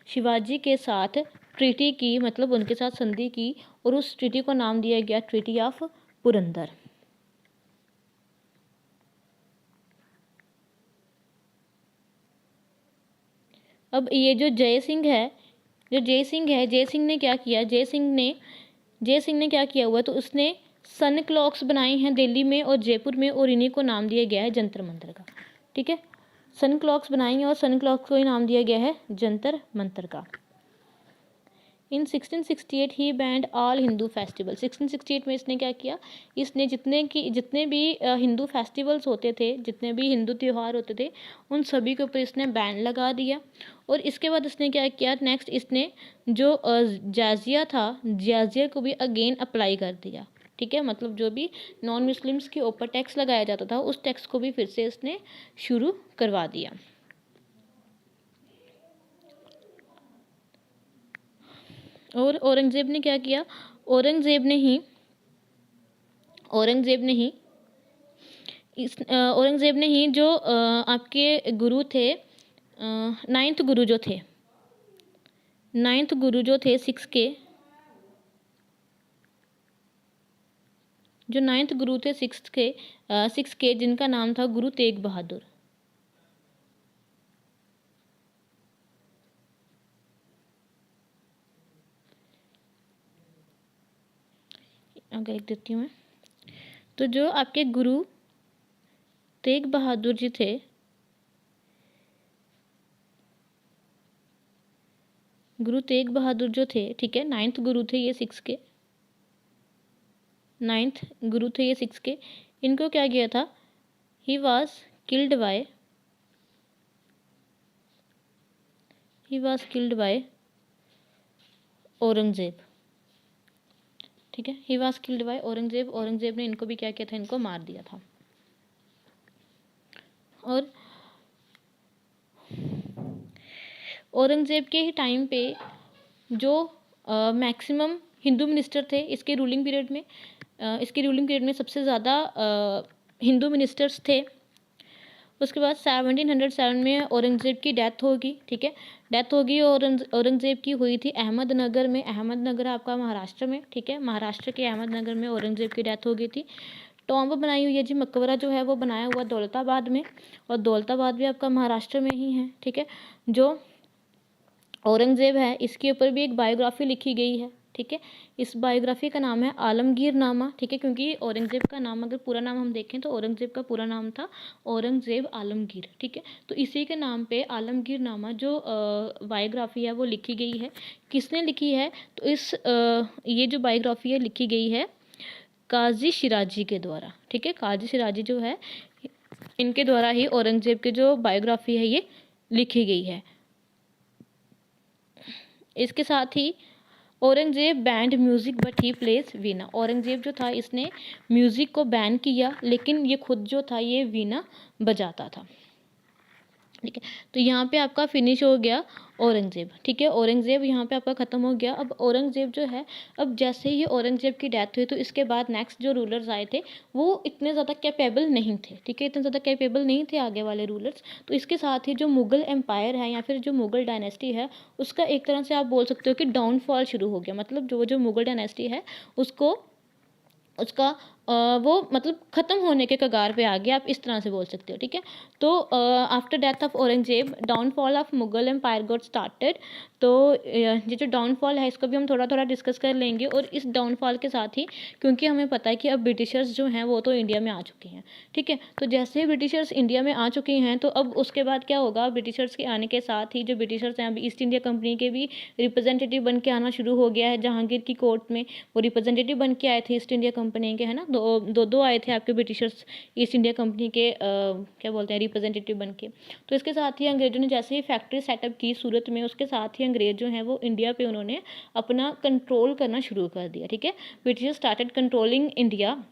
शिवाजी के साथ ट्रीटी की, मतलब उनके साथ संधि की, और उस ट्रीटी को नाम दिया गया ट्रीटी ऑफ पुरंदर। अब ये जो जय सिंह है, जय सिंह ने क्या किया, जय सिंह ने क्या किया हुआ, तो उसने सन क्लॉक्स बनाई हैं दिल्ली में और जयपुर में, और इन्हीं को नाम दिया गया है जंतर मंतर का। ठीक है, सन क्लॉक्स बनाई हैं और सन क्लॉक्स को ही नाम दिया गया है जंतर मंतर का। इन 1668 ही बैंड ऑल हिंदू फेस्टिवल। 1668 में इसने क्या किया, इसने जितने भी हिंदू फेस्टिवल्स होते थे, जितने भी हिंदू त्यौहार होते थे, उन सभी के ऊपर इसने बैन लगा दिया। और इसके बाद इसने क्या किया, नेक्स्ट इसने जो जाजिया था, जाजिया को भी अगेन अप्लाई कर दिया। ठीक है, मतलब जो भी नॉन मुस्लिम्स के ऊपर टैक्स लगाया जाता था, उस टैक्स को भी फिर से इसने शुरू करवा दिया। और औरंगज़ेब ने क्या किया, औरंगज़ेब ने ही जो आपके गुरु थे, नाइन्थ गुरु जो थे सिक्स के, जो नाइन्थ गुरु थे सिक्स के जिनका नाम था गुरु तेग बहादुर। आगे लिख देती हूँ मैं। तो जो आपके गुरु तेग बहादुर जी थे, गुरु तेग बहादुर जो थे, ठीक है, नाइन्थ गुरु थे ये सिक्स के, नाइन्थ गुरु थे ये सिक्स के। इनको क्या किया था, he was killed by Aurangzeb. ठीक है, he was killed by Aurangzeb. Aurangzeb ने इनको भी क्या किया था, इनको मार दिया था। और औरंगज़ेब के ही टाइम पे जो मैक्सिमम हिंदू मिनिस्टर थे इसके रूलिंग पीरियड में सबसे ज़्यादा हिंदू मिनिस्टर्स थे। उसके बाद 1707 में औरंगज़ेब की डेथ होगी। ठीक है, डेथ होगी और औरंगज़ेब की हुई थी अहमदनगर में। अहमदनगर आपका महाराष्ट्र में। ठीक है, महाराष्ट्र के अहमदनगर में औरंगज़ेब की डेथ हो गई थी। टॉम्ब बनाई हुई है जी, मकबरा जो है वो बनाया हुआ दौलताबाद में, और दौलताबाद भी आपका महाराष्ट्र में ही है। ठीक है, जो औरंगज़ेब है इसके ऊपर भी एक बायोग्राफी लिखी गई है। ठीक है, इस बायोग्राफी का नाम है आलमगीर नामा। ठीक है, क्योंकि औरंगज़ेब का नाम अगर पूरा नाम हम देखें तो औरंगज़ेब का पूरा नाम था औरंगज़ेब आलमगीर। ठीक है, तो इसी के नाम पे आलमगीर नामा जो बायोग्राफी है वो लिखी गई है। किसने लिखी है, तो ये जो बायोग्राफी है लिखी गई है काजी शिराजी के द्वारा। ठीक है, काजी शिराजी जो है इनके द्वारा ही औरंगज़ेब की जो बायोग्राफी है ये लिखी गई है। इसके साथ ही Aurangzeb banned music but he plays veena. Aurangzeb जो था इसने म्यूज़िक को बैन किया, लेकिन ये खुद जो था ये वीणा बजाता था। ठीक है, तो यहाँ पे आपका फिनिश हो गया औरंगज़ेब। ठीक है, औरंगज़ेब यहाँ पे आपका ख़त्म हो गया। अब औरंगज़ेब जो है, अब जैसे ही औरंगज़ेब की डेथ हुई तो इसके बाद नेक्स्ट जो रूलर्स आए थे वो इतने ज़्यादा कैपेबल नहीं थे। ठीक है, इतने ज़्यादा कैपेबल नहीं थे आगे वाले रूलर्स। तो इसके साथ ही जो मुग़ल एम्पायर है या फिर जो मुग़ल डायनेस्टी है उसका एक तरह से आप बोल सकते हो कि डाउनफॉल शुरू हो गया। मतलब जो मुग़ल डायनेस्टी है उसका वो मतलब ख़त्म होने के कगार पे आ गया, आप इस तरह से बोल सकते हो। ठीक है, तो after death of Aurangzeb downfall of Mughal empire got started. तो ये जो डाउनफॉल है इसको भी हम थोड़ा थोड़ा डिस्कस कर लेंगे। और इस डाउनफॉल के साथ ही, क्योंकि हमें पता है कि अब ब्रिटिशर्स जो हैं वो तो इंडिया में आ चुके हैं। ठीक है, तो जैसे ही ब्रिटिशर्स इंडिया में आ चुके हैं तो अब उसके बाद क्या होगा, ब्रिटिशर्स के आने के साथ ही जो ब्रिटिशर्स हैं, अभी ईस्ट इंडिया कंपनी के भी रिप्रेजेंटेटिव बन के आना शुरू हो गया है। जहांगीर की कोर्ट में वो रिप्रेजेंटेटिव बन के आए थे ईस्ट इंडिया कंपनी के, है ना, दो आए थे आपके ब्रिटिशर्स ईस्ट इंडिया कंपनी के क्या बोलते हैं रिप्रेजेंटेटिव बन के। तो इसके साथ ही अंग्रेज़ों ने जैसे ही फैक्ट्री सेटअप की सूरत में, उसके साथ ही अंग्रेज़ जो हैं वो इंडिया पे उन्होंने अपना कंट्रोल करना शुरू कर दिया। ठीक है, ब्रिटिशर्स स्टार्टेड कंट्रोलिंग इंडिया।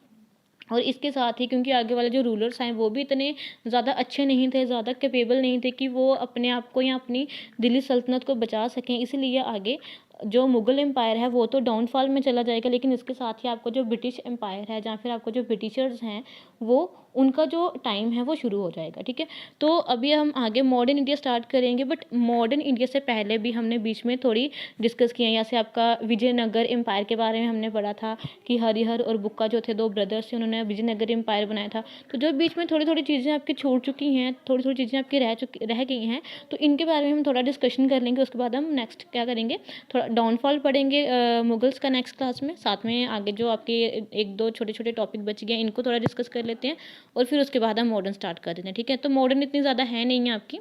और इसके साथ ही क्योंकि आगे वाले जो रूलर्स हैं वो भी इतने ज़्यादा अच्छे नहीं थे, ज़्यादा कैपेबल नहीं थे कि वो अपने आप को या अपनी दिल्ली सल्तनत को बचा सकें, इसलिए आगे जो मुग़ल एम्पायर है वो तो डाउनफॉल में चला जाएगा, लेकिन इसके साथ ही आपको जो ब्रिटिश एम्पायर है या फिर आपको जो ब्रिटिशर्स हैं वो उनका जो टाइम है वो शुरू हो जाएगा। ठीक है, तो अभी हम आगे मॉडर्न इंडिया स्टार्ट करेंगे, बट मॉडर्न इंडिया से पहले भी हमने बीच में थोड़ी डिस्कस किया है। जैसे आपका विजयनगर एम्पायर के बारे में हमने पढ़ा था कि हरिहर और बुक्का जो थे, दो ब्रदर्स थे, उन्होंने विजयनगर एम्पायर बनाया था। तो जो बीच में थोड़ी थोड़ी चीज़ें आपकी छूट चुकी हैं, थोड़ी थोड़ी चीज़ें आपकी रह गई हैं, तो इनके बारे में हम थोड़ा डिस्कशन कर लेंगे। उसके बाद हम नेक्स्ट क्या करेंगे, थोड़ा डाउनफॉल पढ़ेंगे मुगल्स का नेक्स्ट क्लास में। साथ में आगे जो आपके एक दो छोटे छोटे टॉपिक बच गए इनको थोड़ा डिस्कस कर लेते हैं, और फिर उसके बाद हम मॉडर्न स्टार्ट कर देते हैं। ठीक है, तो मॉडर्न इतनी ज़्यादा है नहीं है आपकी,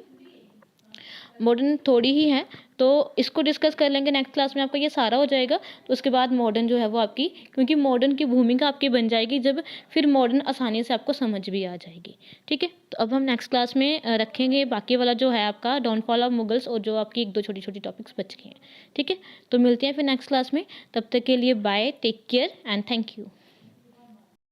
मॉडर्न थोड़ी ही है। तो इसको डिस्कस कर लेंगे नेक्स्ट क्लास में, आपका ये सारा हो जाएगा। तो उसके बाद मॉडर्न जो है वो आपकी, क्योंकि मॉडर्न की भूमिका आपकी बन जाएगी जब फिर मॉडर्न आसानी से आपको समझ भी आ जाएगी। ठीक है, तो अब हम नेक्स्ट क्लास में रखेंगे बाकी वाला जो है आपका डाउनफॉल ऑफ मुगल्स, और जो आपकी 1-2 छोटी छोटी टॉपिक्स बच गए हैं। ठीक है, तो मिलते हैं फिर नेक्स्ट क्लास में, तब तक के लिए bye, take care and thank you.